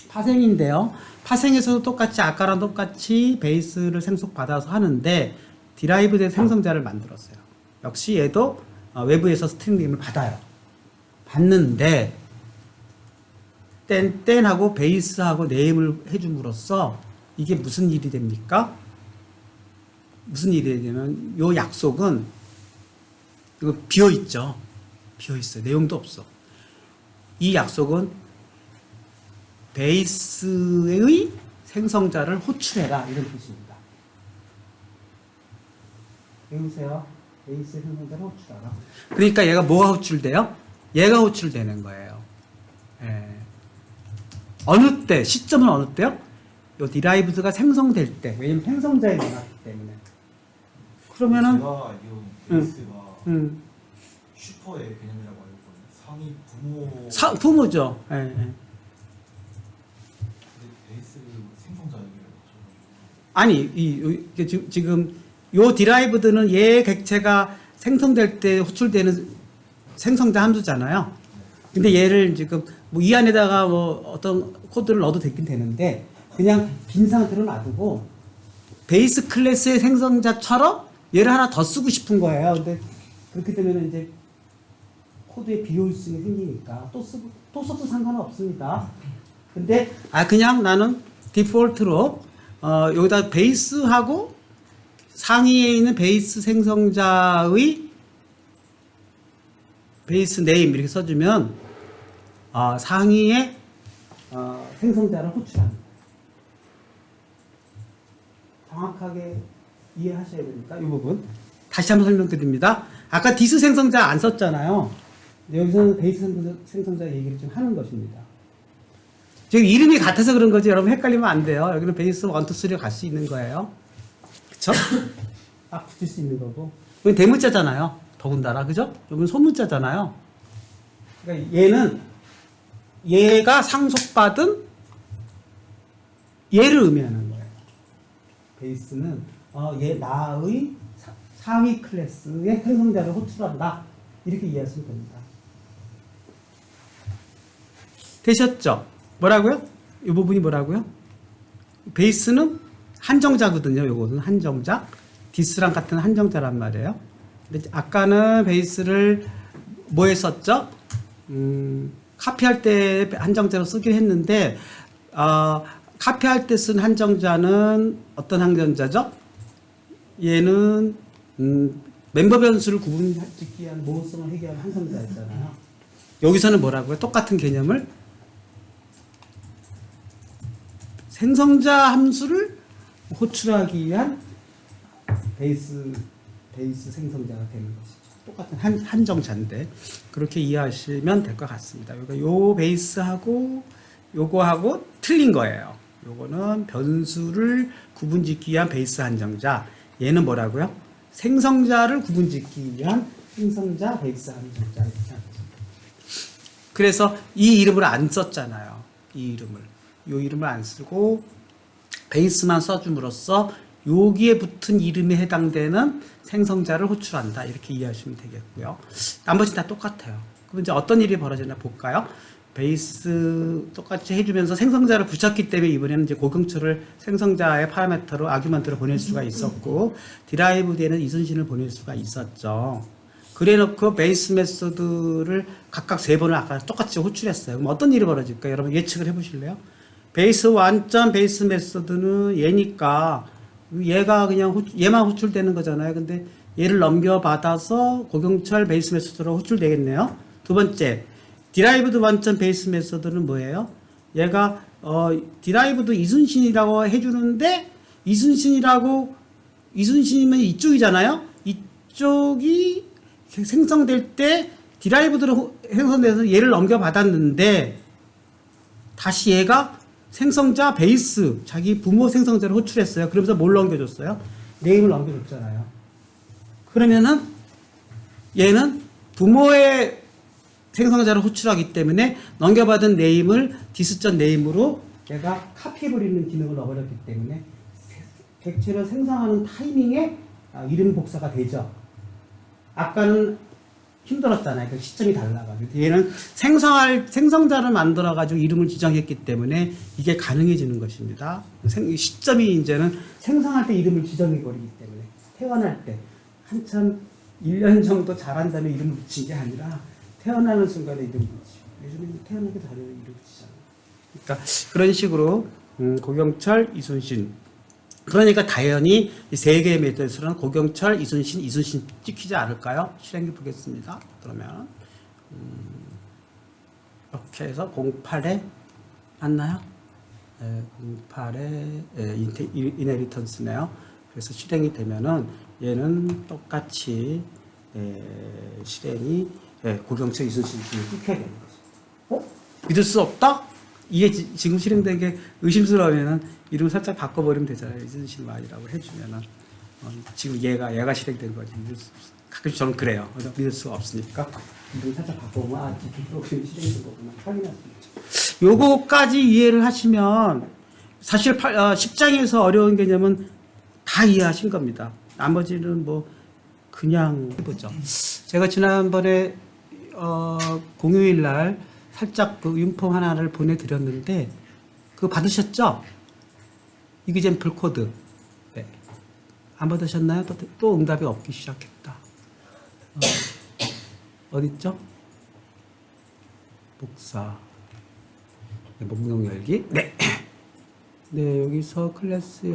파생인데요. 파생에서도 똑같이 아까랑 똑같이 베이스를 생속받아서 하는데 디라이브드 생성자를 만들었어요. 역시 얘도 외부에서 스트링 네임을 받아요. 받는데 땡땡하고 베이스하고 네임을 해줌으로써 이게 무슨 일이 됩니까? 무슨 일이 되냐면 요 약속은 이거 비어 있죠. 비어 있어요. 내용도 없어. 이 약속은 베이스의 생성자를 호출해라 이런 뜻입니다. 배우세요. 베이스의 생성자를 호출하라. 그러니까 얘가 뭐가 호출돼요? 얘가 호출되는 거예요. 예. 어느 때, 시점은 어느 때요? 요 디라이브드가 생성될 때. 왜냐면 생성자에 나왔기 때문에. 그러면은 제가 알기로는 베이스가 음. 슈퍼의 개념이라고 알고 있거든요. 상위 부모. 부모죠. 예, 예. 근데 베이스 생성자 얘기를 하셔가지고. 아니, 지금 요 디라이브드는 얘 객체가 생성될 때 호출되는 생성자 함수잖아요. 근데 얘를 지금 뭐 이 안에다가 뭐 어떤 코드를 넣어도 되긴 되는데 그냥 빈 상태로 놔두고 베이스 클래스의 생성자처럼 얘를 하나 더 쓰고 싶은 거예요. 근데 그렇게 되면 이제 코드에 비효율성이 생기니까 또 써도 상관은 없습니다. 근데 그냥 나는 디폴트로 여기다 베이스하고 상위에 있는 베이스 생성자의 베이스 네임 이렇게 써주면 상위에 생성자를 호출합니다. 정확하게 이해하셔야 되니까 이 부분 다시 한번 설명드립니다. 아까 디스 생성자 안 썼잖아요. 여기서는 베이스 생성자 얘기를 좀 하는 것입니다. 지금 이름이 같아서 그런 거지 여러분 헷갈리면 안 돼요. 여기는 베이스 1, 2, 3로 갈 수 있는 거예요. 그쵸? 딱 붙일 수 있는 거고. 여기 대문자잖아요. 더군다나 그죠? 여기는 소문자잖아요. 그러니까 얘가 상속받은 얘를 의미하는 거예요. 베이스는 얘 나의 상위 클래스의 생성자를 호출한다. 이렇게 이해하시면 됩니다. 되셨죠? 뭐라고요? 이 부분이 뭐라고요? 베이스는 한정자거든요. 요거는 한정자. 디스랑 같은 한정자란 말이에요. 근데 아까는 베이스를 뭐에 썼죠? 카피할 때 한정자로 쓰긴 했는데 카피할 때 쓴 한정자는 어떤 한정자죠? 얘는 멤버 변수를 구분짓기 위한 모호성을 해결하는 한정자였잖아요. 여기서는 뭐라고요? 똑같은 개념을 생성자 함수를 호출하기 위한 베이스 생성자가 되는 것이죠. 똑같은 한정자인데 그렇게 이해하시면 될 것 같습니다. 그러니까 요 베이스하고 요거하고 틀린 거예요. 요거는 변수를 구분짓기 위한 베이스 한정자. 얘는 뭐라고요? 생성자를 구분짓기 위한 생성자 베이스 한정자. 이렇게 생각하시면 됩니다. 그래서 이 이름을 안 썼잖아요. 요 이름을 안 쓰고 베이스만 써줌으로써 여기에 붙은 이름에 해당되는 생성자를 호출한다. 이렇게 이해하시면 되겠고요. 나머지 다 똑같아요. 그럼 이제 어떤 일이 벌어지나 볼까요? 베이스 똑같이 해주면서 생성자를 붙였기 때문에 이번에는 이제 고경초를 생성자의 파라미터로 아규먼트로 보낼 수가 있었고 디라이브드에는 이순신을 보낼 수가 있었죠. 그래놓고 베이스 메소드를 각각 3번을 아까 똑같이 호출했어요. 그럼 어떤 일이 벌어질까요? 여러분 예측을 해보실래요? 베이스 완전 베이스 메소드는 얘니까 얘가 그냥 얘만 호출되는 거잖아요. 근데 얘를 넘겨받아서 고경철 베이스 메소드로 호출되겠네요. 두 번째, 디라이브드 완전 베이스 메소드는 뭐예요? 얘가 디라이브도 이순신이라고 해주는데 이순신이면 이쪽이잖아요. 이쪽이 생성될 때 디라이브드로 생성돼서 얘를 넘겨받았는데 다시 얘가 생성자 베이스 자기 부모 생성자를 호출했어요. 그러면서 뭘 넘겨줬어요? 네임을 넘겨줬잖아요. 그러면은 얘는 부모의 생성자를 호출하기 때문에 넘겨받은 네임을 디스전 네임으로 얘가 카피해버리는 기능을 넣어버렸기 때문에 객체를 생성하는 타이밍에 이름 복사가 되죠. 아까는 힘들었잖아요. 그 시점이 달라가지고. 얘는 생성자를 만들어가지고 이름을 지정했기 때문에 이게 가능해지는 것입니다. 시점이 이제는 생성할 때 이름을 지정해버리기 때문에 태어날 때 한참 1년 정도 자란 다음에 이름을 붙인 게 아니라 태어나는 순간에 이름을 붙이고 요즘에는 태어나기 전에 이름을 붙이잖아요. 그러니까 그런 식으로 고경철, 이순신 그러니까 당연히 이 세 개의 메시지로는 고경철, 이순신 찍히지 않을까요? 실행해 보겠습니다. 그러면 이렇게 해서 08에 맞나요? 08에 이네리턴스네요. 그래서 실행이 되면은 얘는 똑같이 실행이 고경철, 이순신 찍혀야 되는 거죠. 믿을 수 없다? 이게 지금 실행된 게 의심스러우면은 이름 살짝 바꿔버리면 되잖아요. 이순신 아니라고 해주면은 지금 얘가 실행된 거지. 가끔씩 저는 그래요. 믿을 수가 없으니까 이름 살짝 바꿔보면 지금 프로그램이 실행된 거구나 확인할 수 있죠. 요거까지 이해를 하시면 사실 10장에서 어려운 개념은 다 이해하신 겁니다. 나머지는 뭐 그냥 해보죠. 제가 지난번에 공휴일 날 살짝 그 윤폼 하나를 보내드렸는데 그거 받으셨죠? 이그젠플 코드. 네. 안 받으셨나요? 또 응답이 없기 시작했다. 어딨죠? 복사. 네, 목록 열기. 네. 네, 여기서 클래스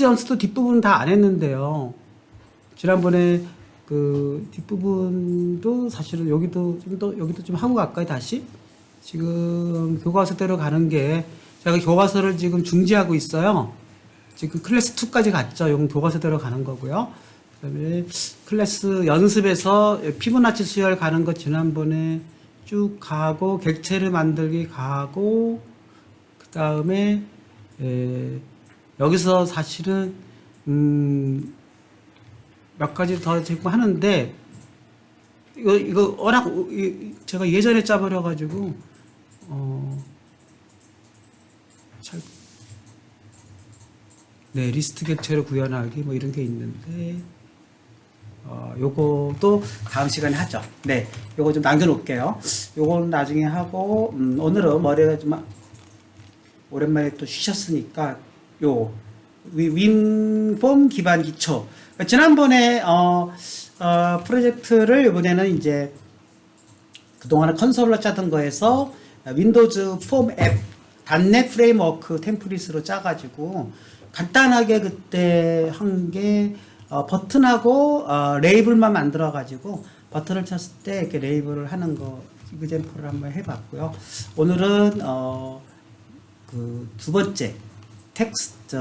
연습도 뒷부분 다 안 했는데요. 지난번에 그 뒷부분도 사실은 여기도 좀 하고 갈까요, 다시? 지금 교과서대로 가는 게 제가 교과서를 지금 중지하고 있어요. 지금 클래스 2까지 갔죠. 이건 교과서대로 가는 거고요. 그다음에 클래스 연습에서 피보나치 수열 가는 거 지난번에 쭉 가고 객체를 만들기 가고 그다음에 여기서 사실은 몇 가지 더 제공 하는데 이거 워낙 제가 예전에 짜버려 가지고 네, 리스트 객체를 구현하기 뭐 이런 게 있는데 요것도 다음 시간에 하죠. 네, 요거 좀 남겨놓을게요. 요거는 나중에 하고 오늘은 머리가 좀 오랜만에 또 쉬셨으니까 요 윈폼 기반 기초. 지난번에 프로젝트를 이번에는 이제 그동안에 컨솔로 짜던 거에서 윈도우즈 폼 앱 .NET 프레임워크 템플릿으로 짜가지고 간단하게 그때 한 게 버튼하고 레이블만 만들어가지고 버튼을 쳤을 때 이렇게 레이블을 하는 거 이그젠플을 한번 해봤고요. 오늘은 그 두 번째 텍스트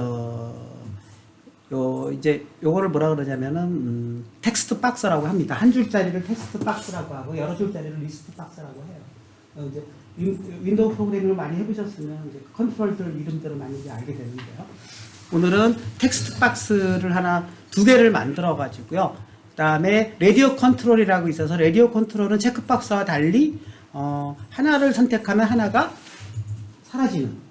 이제 요거를 뭐라 그러냐면은 텍스트 박스라고 합니다. 한 줄짜리를 텍스트 박스라고 하고 여러 줄짜리를 리스트 박스라고 해요. 이제 윈도우 프로그래밍을 많이 해보셨으면 이제 컨트롤들 이름들을 많이 이제 알게 되는데요. 오늘은 텍스트 박스를 두 개를 만들어 가지고요. 그다음에 라디오 컨트롤이라고 있어서 라디오 컨트롤은 체크박스와 달리 하나를 선택하면 하나가 사라지는.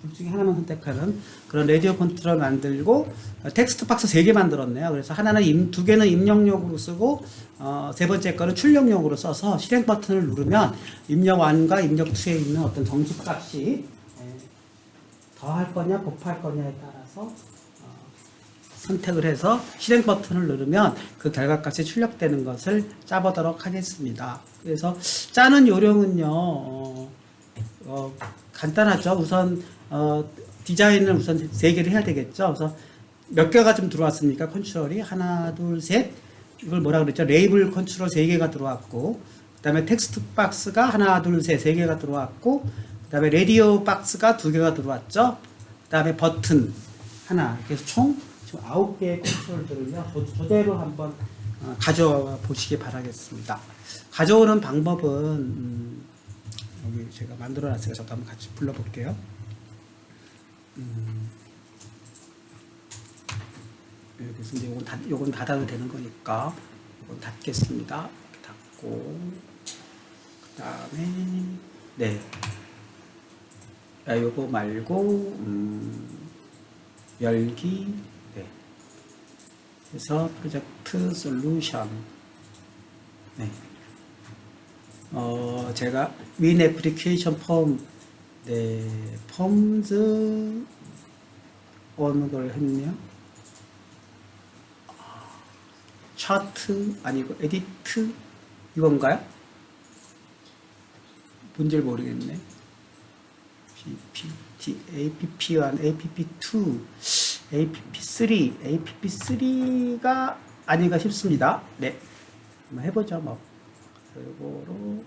둘 중에 하나만 선택하는 그런 라디오 컨트롤 만들고 텍스트 박스 3개 만들었네요. 그래서 하나는 두 개는 입력용으로 쓰고 세 번째 거는 출력용으로 써서 실행 버튼을 누르면 입력 1과 입력 2에 있는 어떤 정수값이 더할 거냐 곱할 거냐에 따라서 선택을 해서 실행 버튼을 누르면 그 결과값이 출력되는 것을 짜보도록 하겠습니다. 그래서 짜는 요령은요 간단하죠. 우선 디자인을 우선 3개를 해야 되겠죠. 그래서 몇 개가 좀 들어왔습니까? 컨트롤이 하나, 둘, 셋. 이걸 뭐라 그랬죠? 레이블 컨트롤 3개가 들어왔고, 그다음에 텍스트 박스가 하나, 둘, 셋, 세 개가 들어왔고, 그다음에 라디오 박스가 두 개가 들어왔죠. 그다음에 버튼 하나. 그래서 총 지금 9개의 컨트롤들을요. 저대로 한번 가져와 보시기 바라겠습니다. 가져오는 방법은 여기 제가 만들어놨으니까 저도 한번 같이 불러볼게요. 그래서 이제 요건 닫아도 되는 거니까 이건 닫겠습니다. 이렇게 닫고 그다음에 네. 요거 말고 열기 네. 그래서 프로젝트 솔루션 네. 제가 윈 애플리케이션 폼 네. 폼즈 어느 걸 했냐? 차트 아니고 에디트 이건가요? 뭔지 모르겠네. PPT, APP1, APP2, APP3, APP3가 아닌가 싶습니다. 네, 한번 해보죠. 뭐 이거로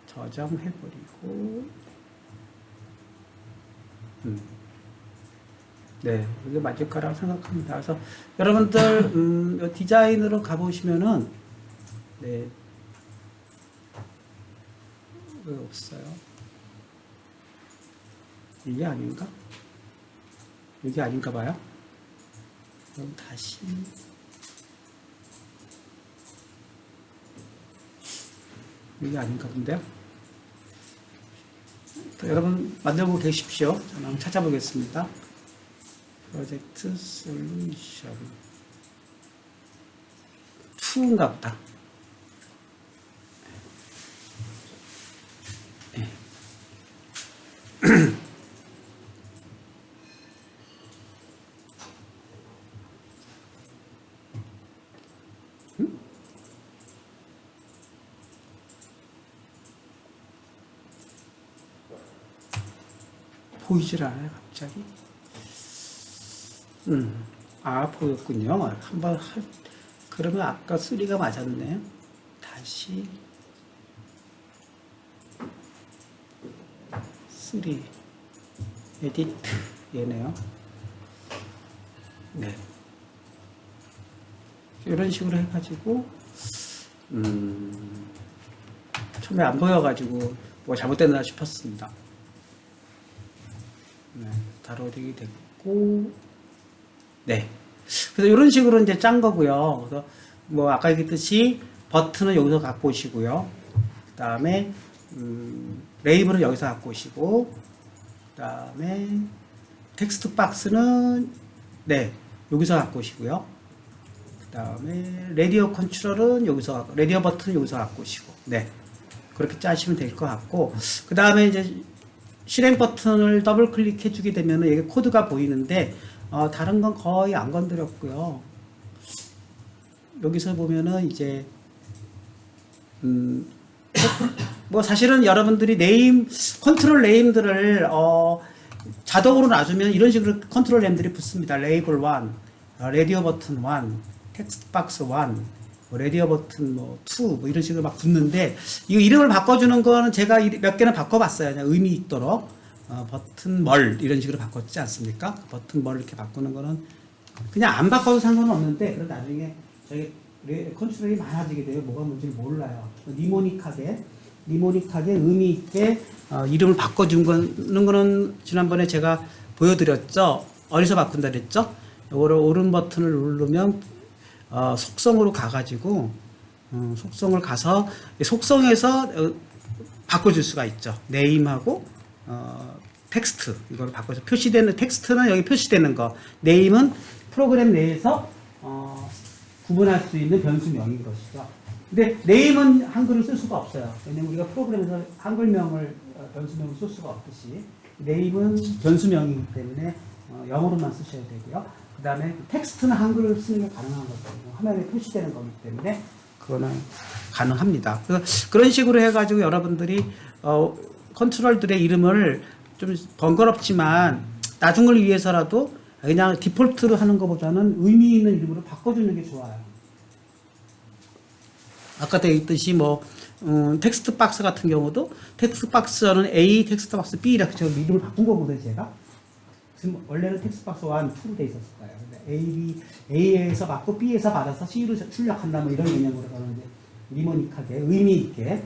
저장해버리고, 네, 이게 맞을 거라고 생각합니다. 그래서 여러분들 디자인으로 가보시면은 네, 왜 없어요? 이게 아닌가? 이게 아닌가 봐요. 그럼 다시 이게 아닌가 본데요. 여러분 만들고 계십시오. 저는 한번 찾아보겠습니다. 프로젝트 솔루션 2인가 보다. 네. 보이질 않아요, 갑자기. 보였군요. 한번 그러면 아까 3가 맞았네요. 다시 3 에디트 얘네요. 네. 이런 식으로 해가지고 처음에 안 보여가지고 뭐 잘못됐나 싶었습니다. 네, 다뤄지게 됐고, 네. 그래서 이런 식으로 이제 짠 거고요. 그래서 뭐 아까 얘기했듯이 버튼은 여기서 갖고 오시고요. 그 다음에 레이블은 여기서 갖고 오시고, 그 다음에 텍스트 박스는 네 여기서 갖고 오시고요. 그 다음에 라디오 컨트롤은 여기서, 라디오 버튼은 여기서 갖고 오시고, 네 그렇게 짜시면 될 것 같고, 그 다음에 이제 실행 버튼을 더블 클릭해 주게 되면 이게 코드가 보이는데 다른 건 거의 안 건드렸고요. 여기서 보면은 이제 뭐 사실은 여러분들이 네임 컨트롤 네임들을 자동으로 놔주면 이런 식으로 컨트롤 네임들이 붙습니다. 레이블 1, 라디오 버튼 1, 텍스트 박스 1, 라디오 버튼 2, 이런 식으로 막 붙는데, 이 이름을 바꿔주는 거는 제가 몇 개는 바꿔봤어요. 그냥 의미 있도록. 버튼 멀, 이런 식으로 바꿨지 않습니까? 버튼 멀 이렇게 바꾸는 거는 그냥 안 바꿔도 상관은 없는데, 그럼 나중에 저희 컨트롤이 많아지게 돼요. 뭐가 뭔지를 몰라요. 니모닉하게 의미 있게 이름을 바꿔주는 거는 지난번에 제가 보여드렸죠. 어디서 바꾼다 그랬죠? 요거를 오른 버튼을 누르면 속성으로 가가지고 속성을 가서 속성에서 바꿔줄 수가 있죠. 네임하고 텍스트 이걸 바꿔서 표시되는, 텍스트는 여기 표시되는 거, 네임은 프로그램 내에서 구분할 수 있는 변수명인 것이죠. 근데 네임은 한글을 쓸 수가 없어요. 왜냐면 우리가 프로그램에서 한글명을 변수명을 쓸 수가 없듯이 네임은 변수명이기 때문에 영어로만 쓰셔야 되고요. 그 다음에 텍스트는 한글을 쓰는 게 가능한 거거든요. 화면에 표시되는 거기 때문에 그거는 가능합니다. 그래서 그런 식으로 해가지고 여러분들이 컨트롤들의 이름을 좀 번거롭지만 나중을 위해서라도 그냥 디폴트로 하는 것보다는 의미 있는 이름으로 바꿔주는 게 좋아요. 아까 되어 있듯이 뭐 텍스트 박스 같은 경우도 텍스트 박스는 A, 텍스트 박스 B 이렇게 저 이름을 바꾼 거거든요, 제가. 지금 원래는 텍스트 박스 1, 2로 돼 있었을 거예요. 근데 A에서 받고 B에서 받아서 C로 출력한다 뭐 이런 개념으로 저는 이제 리모닉하게 의미 있게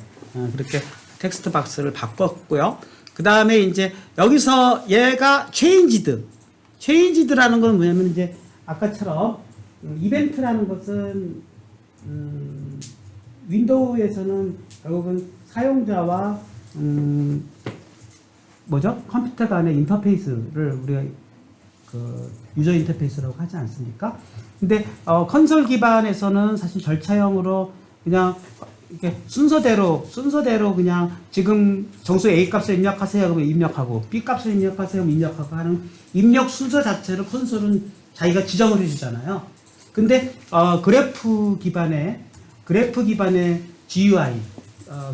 그렇게 텍스트 박스를 바꿨고요. 그 다음에 이제 여기서 얘가 체인지드라는 건 뭐냐면 이제 아까처럼 이벤트라는 것은 윈도우에서는 결국은 사용자와 컴퓨터 간의 인터페이스를 우리가 그 유저 인터페이스라고 하지 않습니까? 근데 컨솔 기반에서는 사실 절차형으로 그냥 이렇게 순서대로 그냥 지금 정수 A 값을 입력하세요 그러면 입력하고 B 값을 입력하세요 그러면 입력하고 하는 입력 순서 자체를 콘솔은 자기가 지정을 해주잖아요. 근데 그래프 기반의 GUI,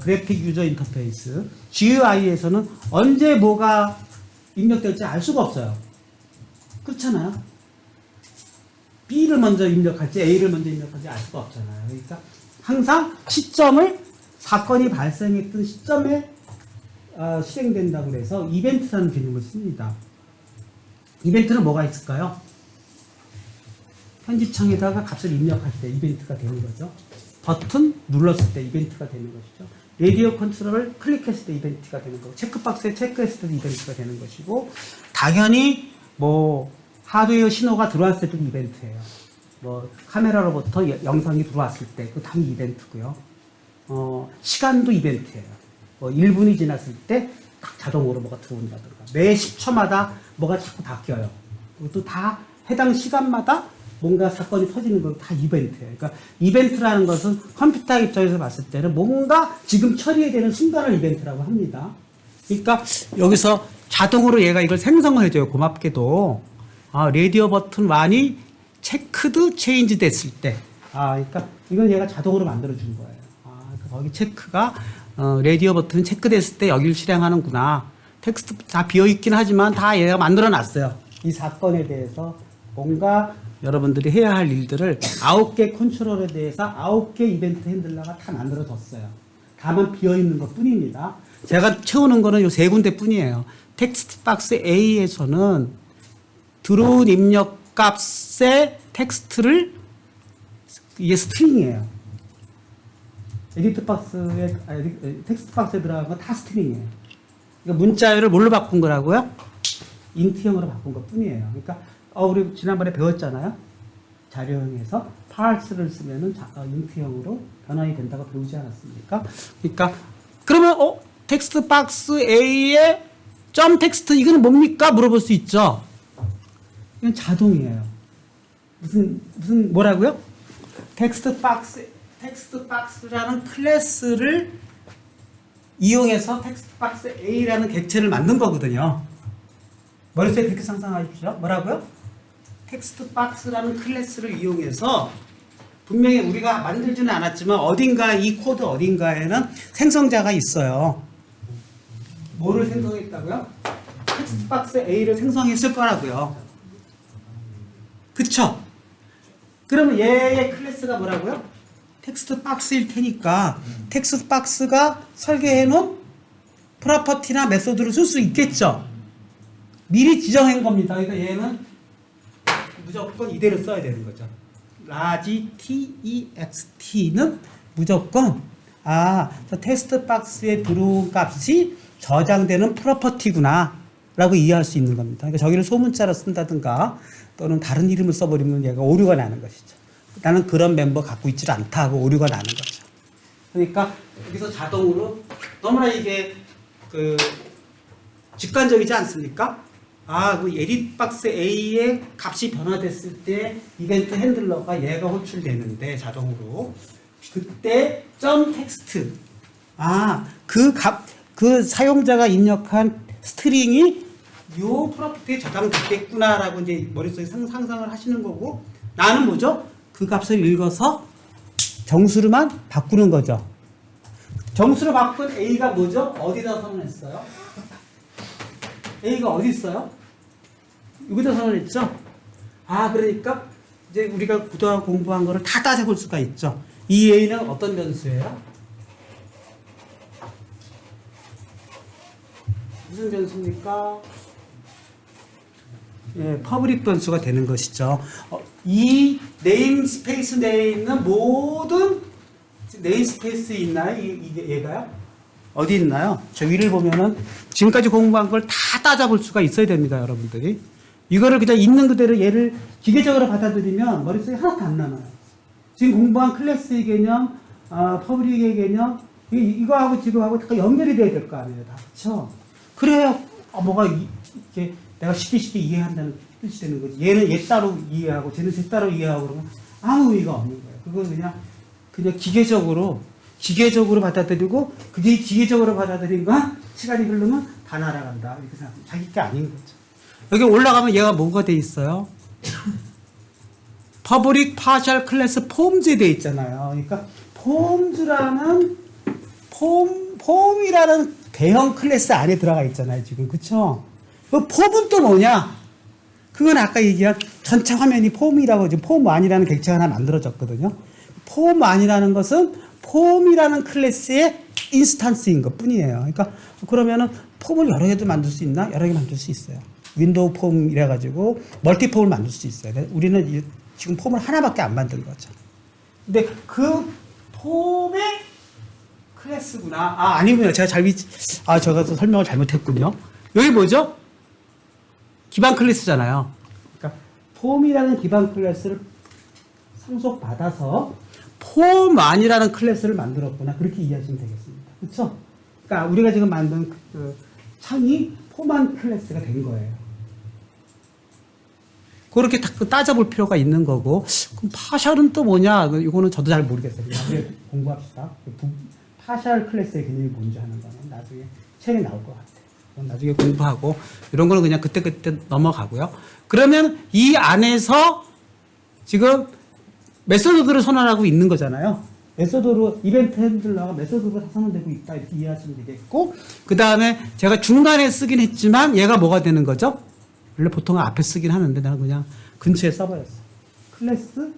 그래픽 유저 인터페이스 GUI에서는 언제 뭐가 입력될지 알 수가 없어요. 그렇잖아요. B를 먼저 입력할지 A를 먼저 입력할지 알 수가 없잖아요. 그러니까 항상 시점을 사건이 발생했던 시점에 실행된다고 해서 이벤트라는 개념을 씁니다. 이벤트는 뭐가 있을까요? 편집창에다가 값을 입력할 때 이벤트가 되는 거죠. 버튼 눌렀을 때 이벤트가 되는 것이죠. 라디오 컨트롤을 클릭했을 때 이벤트가 되는 거고, 체크박스에 체크했을 때도 이벤트가 되는 것이고, 당연히 뭐 하드웨어 신호가 들어왔을 때도 이벤트예요. 뭐 카메라로부터 영상이 들어왔을 때 그 당연히 이벤트고요. 시간도 이벤트예요. 뭐 1분이 지났을 때 자동으로 뭐가 들어온다든가, 매 10초마다 뭐가 자꾸 바뀌어요. 그것도 다 해당 시간마다 뭔가 사건이 터지는 건 다 이벤트예요. 그러니까 이벤트라는 것은 컴퓨터 입장에서 봤을 때는 뭔가 지금 처리해야 되는 순간을 이벤트라고 합니다. 그러니까 여기서 자동으로 얘가 이걸 생성을 해줘요. 고맙게도. 라디오 버튼 1이 체크드 체인지 됐을 때. 그러니까 이건 얘가 자동으로 만들어준 거예요. 그러니까 거기 체크가, 라디오 버튼 체크됐을 때 여기를 실행하는구나. 텍스트 다 비어있긴 하지만 다 얘가 만들어 놨어요. 이 사건에 대해서 뭔가 여러분들이 해야 할 일들을 9개 컨트롤에 대해서 9개 이벤트 핸들러가 다 만들어졌어요. 다만 비어있는 것 뿐입니다. 제가 채우는 거는 요 세 군데 뿐이에요. 텍스트 박스 A에서는 들어온 입력 값의 텍스트를, 이게 스트링이에요. 에디트 박스에, 텍스트 박스에 들어간 건 다 스트링이에요. 그러니까 문자열을 뭘로 바꾼 거라고요? 인트형으로 바꾼 것 뿐이에요. 그러니까 우리 지난번에 배웠잖아요. 자료형에서 parse를 쓰면은 인트형으로 변환이 된다고 배우지 않았습니까? 그러니까 그러면 텍스트 박스 A의 점 텍스트 이거는 뭡니까? 물어볼 수 있죠. 이건 자동이에요. 무슨 뭐라고요? 텍스트 박스라는 클래스를 이용해서 텍스트 박스 A라는 객체를 만든 거거든요. 머릿속에 그렇게 상상하십시오. 뭐라고요? 텍스트 박스라는 클래스를 이용해서 분명히 우리가 만들지는 않았지만 어딘가 이 코드 어딘가에는 생성자가 있어요. 뭐를 생성했다고요? 텍스트 박스 A를 생성했을 거라고요. 그쵸? 그러면 얘의 클래스가 뭐라고요? 텍스트 박스일 테니까 텍스트 박스가 설계해 놓은 프로퍼티나 메소드를 쓸 수 있겠죠? 미리 지정한 겁니다. 그러니까 얘는 무조건 이대로 써야 되는 거죠. 라지 TEXT는 무조건 저 텍스트 박스에 들어온 값이 저장되는 프로퍼티구나 라고 이해할 수 있는 겁니다. 그러니까 저기를 소문자로 쓴다든가 또는 다른 이름을 써버리면 얘가 오류가 나는 것이죠. 나는 그런 멤버 갖고 있지 않다 하고 오류가 나는 거죠. 그러니까 여기서 자동으로 너무나 이게 직관적이지 않습니까? 그 에딧 박스 A의 값이 변화됐을 때 이벤트 핸들러가 얘가 호출되는데 자동으로 그때 점 텍스트 그 사용자가 입력한 스트링이 요 프로퍼티에 저장됐겠구나라고 이제 머릿속에 상상을 하시는 거고, 나는 뭐죠? 그 값을 읽어서 정수로만 바꾸는 거죠. 정수로 바꾼 A가 뭐죠? 어디다 선언했어요? A가 어디 있어요? 여기다 선언했죠? 그러니까 이제 우리가 그동안 공부한 거를 다 따져볼 수가 있죠. 이 a는 어떤 변수예요? 무슨 변수입니까? 예, 퍼블릭 변수가 되는 것이죠. 이 네임스페이스 내에 있는 모든 네임스페이스에 있나요? 이게 얘가요? 어디 있나요? 저 위를 보면은 지금까지 공부한 걸 다 따져볼 수가 있어야 됩니다, 여러분들이. 이거를 그냥 있는 그대로 얘를 기계적으로 받아들이면 머릿속에 하나도 안 남아요. 지금 공부한 클래스의 개념, 퍼블릭의 개념, 이거하고 지금하고 다 연결이 돼야 될 거 아니에요, 다. 그쵸? 그래야, 뭐가, 이렇게 내가 쉽게 이해한다는 뜻이 되는 거지. 얘는 얘 따로 이해하고, 쟤는 쟤 따로 이해하고 그러면 아무 의미가 없는 거예요. 그건 그냥 기계적으로 받아들이고, 그게 기계적으로 받아들인 건 시간이 흐르면 다 날아간다. 이렇게 생각하면 자기 게 아닌 거죠. 여기 올라가면 얘가 뭐가 돼 있어요? 퍼블릭 파셜 클래스 폼즈에 돼 있잖아요. 그러니까 폼이라는 대형 클래스 안에 들어가 있잖아요, 지금. 그쵸? 그 폼은 또 뭐냐? 그건 아까 얘기한 전체 화면이 폼이라고, 지금 폼1이라는 객체가 하나 만들어졌거든요. 폼1이라는 것은 폼이라는 클래스의 인스턴스인 것 뿐이에요. 그러니까, 그러면은 폼을 여러 개도 만들 수 있나? 여러 개 만들 수 있어요. 윈도우 폼 이래가지고, 멀티폼을 만들 수 있어요. 우리는 지금 폼을 하나밖에 안 만든 거죠. 근데 그 폼의 클래스구나. 아니군요. 제가 제가 또 설명을 잘못했군요. 여기 뭐죠? 기반 클래스잖아요. 그러니까 폼이라는 기반 클래스를 상속받아서 폼1이라는 클래스를 만들었구나. 그렇게 이해하시면 되겠습니다. 그렇죠? 그러니까 우리가 지금 만든 그 창이 폼1 클래스가 된 거예요. 그렇게 따져볼 필요가 있는 거고. 그럼 파셜은 또 뭐냐? 이거는 저도 잘 모르겠어요. 나중에 공부합시다. 파셜 클래스의 개념이 뭔지 하는 거는 나중에 책에 나올 것 같아요. 그럼 나중에 공부하고 이런 거는 그냥 그때 넘어가고요. 그러면 이 안에서 지금 메소드들을 선언하고 있는 거잖아요. 메소드로 이벤트 핸들러가 메소드로 다 선언되고 있다 이렇게 이해하시면 되겠고, 그 다음에 제가 중간에 쓰긴 했지만 얘가 뭐가 되는 거죠? 원래 보통 앞에 쓰긴 하는데 나는 그냥 근처에 써버렸어. 클래스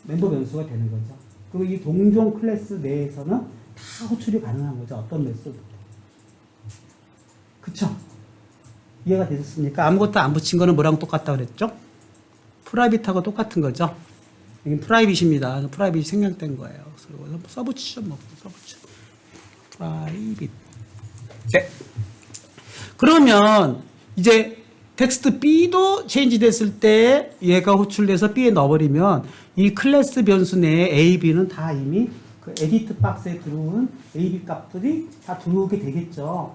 멤버 변수가 되는 거죠. 그리고 이 동종 클래스 내에서는 다 호출이 가능한 거죠. 어떤 메소드. 그쵸? 이해가 되셨습니까? 아무것도 안 붙인 거는 뭐랑 똑같다 그랬죠? 프라이빗하고 똑같은 거죠. 여기 프라이빗입니다. 프라이빗이 생략된 거예요. 써붙이죠, 뭐. 써붙여. 프라이빗. 네. 그러면 이제 텍스트 B도 체인지 됐을 때 얘가 호출돼서 B에 넣어버리면 이 클래스 변수 내에 A, B는 다 이미 그 에디트 박스에 들어오는 A, B 값들이 다 들어오게 되겠죠.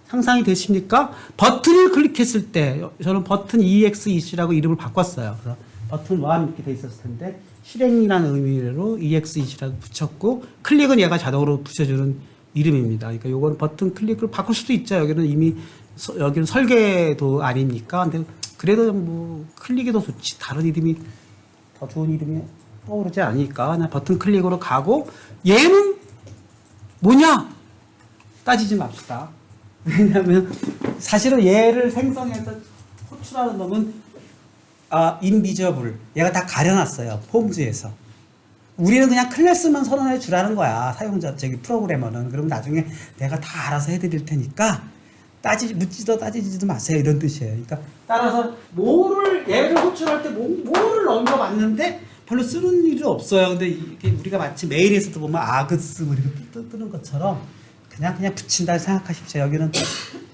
상상이 되십니까? 버튼을 클릭했을 때 저는 버튼 EXEC라고 이름을 바꿨어요. 그래서 버튼 1 이렇게 돼 있었을 텐데 실행이라는 의미로 EXEC라고 붙였고, 클릭은 얘가 자동으로 붙여주는 이름입니다. 그러니까 요거는 버튼 클릭을 바꿀 수도 있죠. 여기는 이미 여기는 설계도 아니니까. 근데 그래도 뭐 클릭이 더 좋지. 다른 이름이 더 좋은 이름이 떠오르지 않으니까 그냥 버튼 클릭으로 가고, 얘는 뭐냐? 따지지 맙시다. 왜냐하면 사실은 얘를 생성해서 호출하는 놈은 인비저블. 얘가 다 가려놨어요. 폼즈에서. 우리는 그냥 클래스만 선언해 주라는 거야. 사용자, 프로그래머는. 그러면 나중에 내가 다 알아서 해드릴 테니까 묻지도 따지지도 마세요. 이런 뜻이에요. 그러니까 따라서 얘를 호출할 때 뭐를 넘겨봤는데 별로 쓰는 일이 없어요. 근데 이게 우리가 마치 메일에서도 보면 아그스 뭐 이렇게 뜨는 것처럼 그냥 붙인다 생각하십시오. 여기는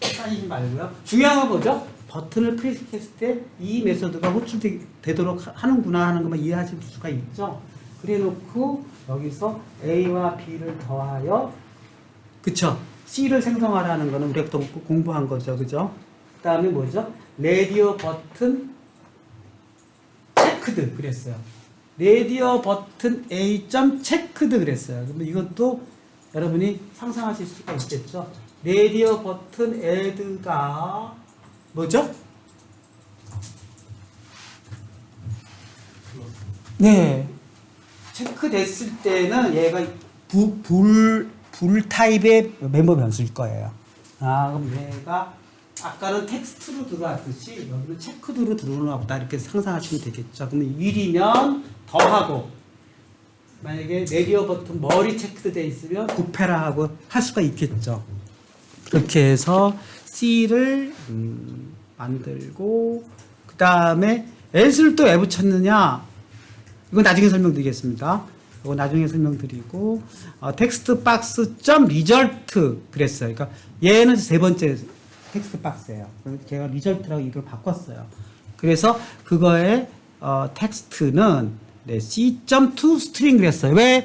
따지지 말고요. 중요한 건 뭐죠? 버튼을 클릭했을 때 이 메소드가 호출되도록 하는구나 하는 것만 이해하실 수가 있죠. 그래 놓고 여기서 A와 B를 더하여, 그쵸? C를 생성하라는 거는 우리가 또 공부한 거죠. 그죠? 그 다음에 뭐죠? 레디오 버튼 체크드 그랬어요. 레디오 버튼 A 체크드 그랬어요. 그러면 이것도 여러분이 상상하실 수가 있겠죠? 레디오 버튼 add가 뭐죠? 네. 체크됐을 때는 얘가 불 타입의 멤버 변수일 거예요. 그럼 얘가 아까는 텍스트로 들어왔듯이 여기는 체크드로 들어오나 보다 이렇게 상상하시면 되겠죠. 그러면 1이면 더하고 만약에 레디오 버튼 머리 체크돼 있으면 구패라 하고 할 수가 있겠죠. 그렇게 해서 C를 만들고 그 다음에 S를 또 왜 붙였느냐? 이건 나중에 설명드리겠습니다. 이거 나중에 설명드리고 텍스트 박스 점 리절트 그랬어요. 그러니까 얘는 세 번째 텍스트 박스예요. 그래서 제가 리절트라고 이걸 바꿨어요. 그래서 그거의 텍스트는 네, C.toString 그랬어요. 왜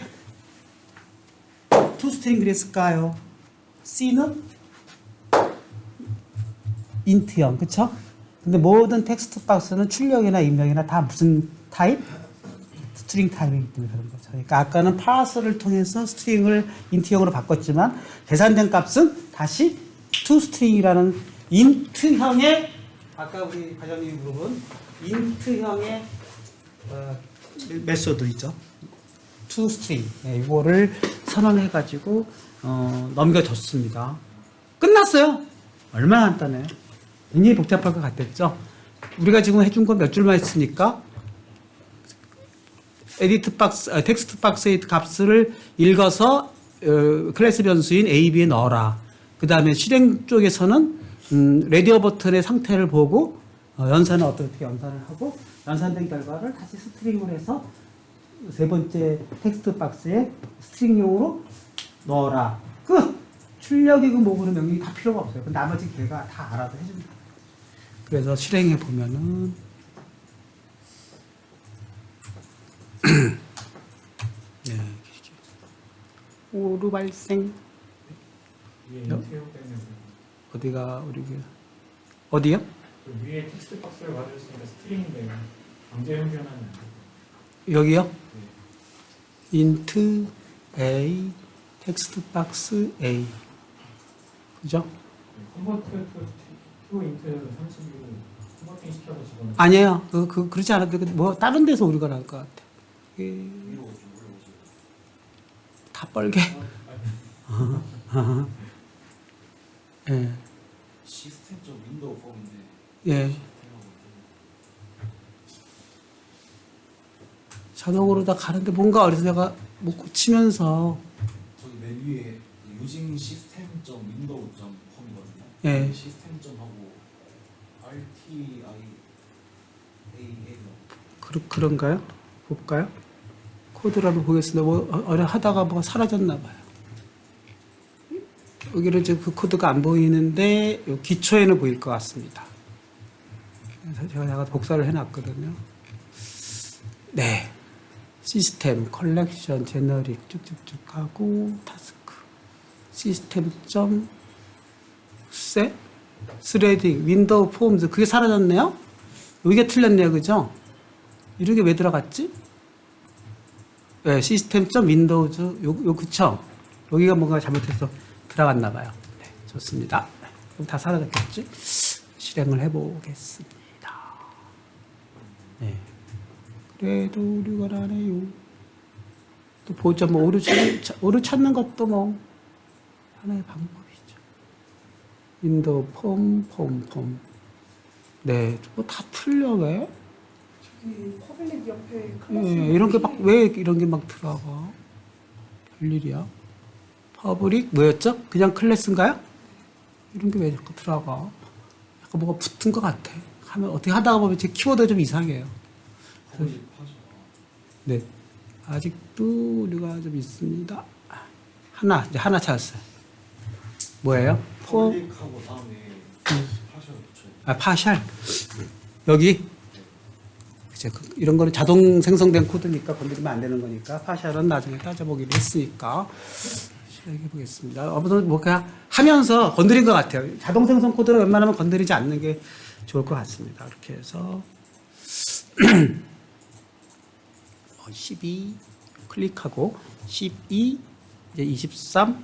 toString 그랬을까요? C는 int형, 그쵸? 근데 모든 텍스트 박스는 출력이나 입력이나 다 무슨 타입? 스트링 타입이기 때문에 그런 거죠. 그러니까 아까는 parse를 통해서 스트링을 int형으로 바꿨지만 계산된 값은 다시 toString이라는 int형의 아까 우리 과장님이 물어본 int형의 메소드이죠. toString 이거를 선언해가지고 넘겨줬습니다. 끝났어요. 얼마나 간단해요. 굉장히 복잡할 것 같았죠. 우리가 지금 해준 건 몇 줄만 했으니까 에디트 박스, 텍스트 박스의 값을 읽어서 클래스 변수인 A, B에 넣어라. 그 다음에 실행 쪽에서는 레디오 버튼의 상태를 보고 연산은 어떻게 연산을 하고 연산된 결과를 다시 스트링을 해서 세 번째 텍스트 박스에 스트링용으로 넣어라. 끝! 출력이고 뭐고는 명령이 다 필요가 없어요. 나머지 걔가 다 알아서 해줍니다. 그래서 실행해 보면은 네, 오류 발생. 어디가 우리 어디요? 그 위에 텍스트 박스를 가져있으니까 스트링인데 강제 변경하면 안 돼요. 여기요? 네. int a 텍스트 박스 a 그죠? 컨버트 투 인트 32로 컨버팅 시켜서 집어넣어요. 아니에요. 그렇지 않아도 뭐 다른 데서 우리가 나올 것 같아. 다 뻘게. 예. 시스템 좀 윈도우 폼인데. 예. 자동으로 다 가는데 뭔가 어디서 내가 뭐 고치면서 저기 맨 위에 using 시스템 점 윈도우 점 폼이거든요. 예. 시스템 점 하고 RTIA 그런가요? 볼까요? 코드를 한번 보겠습니다. 뭐 하다가 뭐가 사라졌나 봐요. 여기는 지금 그 코드가 안 보이는데 요 기초에는 보일 것 같습니다. 그래서 제가 복사를 해놨거든요. 네, 시스템, 컬렉션, 제너릭 쭉쭉쭉 하고 타스크, 시스템 점 셋, 스레딩, 윈도우 폼즈 그게 사라졌네요. 이게 틀렸네요, 그죠? 이런 게 왜 들어갔지? 네, 시스템 점 윈도우즈 요 그쵸? 여기가 뭔가 잘못해서 들어갔나 봐요. 네, 좋습니다. 그럼 다 사라졌겠지? 실행을 해보겠습니다. 네. 그래도 우리가 하네요. 또 보자, 뭐 오류 찾는 것도 뭐 하나의 방법이죠. 윈도우 폼. 네, 뭐 다 틀려 왜? 저기 퍼블릭 옆에 클래스 이런 게 막 왜 이런 게 막 들어가? 별일이야. 퍼블릭 뭐였죠? 그냥 클래스인가요? 이런 게 왜 자꾸 들어가? 약간 뭐가 붙은 것 같아. 하면 어떻게 하다가 보면 제 키워드가 좀 이상해요. 거의 하죠. 네, 아직도 우리가 좀 있습니다. 이제 하나 찾았어요. 뭐예요? 클릭하고 다음에 파셔를 붙여요. 파샬. 여기 이제 이런 거는 자동 생성된 코드니까 건드리면 안 되는 거니까 파샬은 나중에 따져보기로 했으니까 실행해 보겠습니다. 아무튼 뭐 그냥 하면서 건드린 것 같아요. 자동 생성 코드는 웬만하면 건드리지 않는 게 좋을 것 같습니다. 이렇게 해서 12 클릭하고 12 이제 23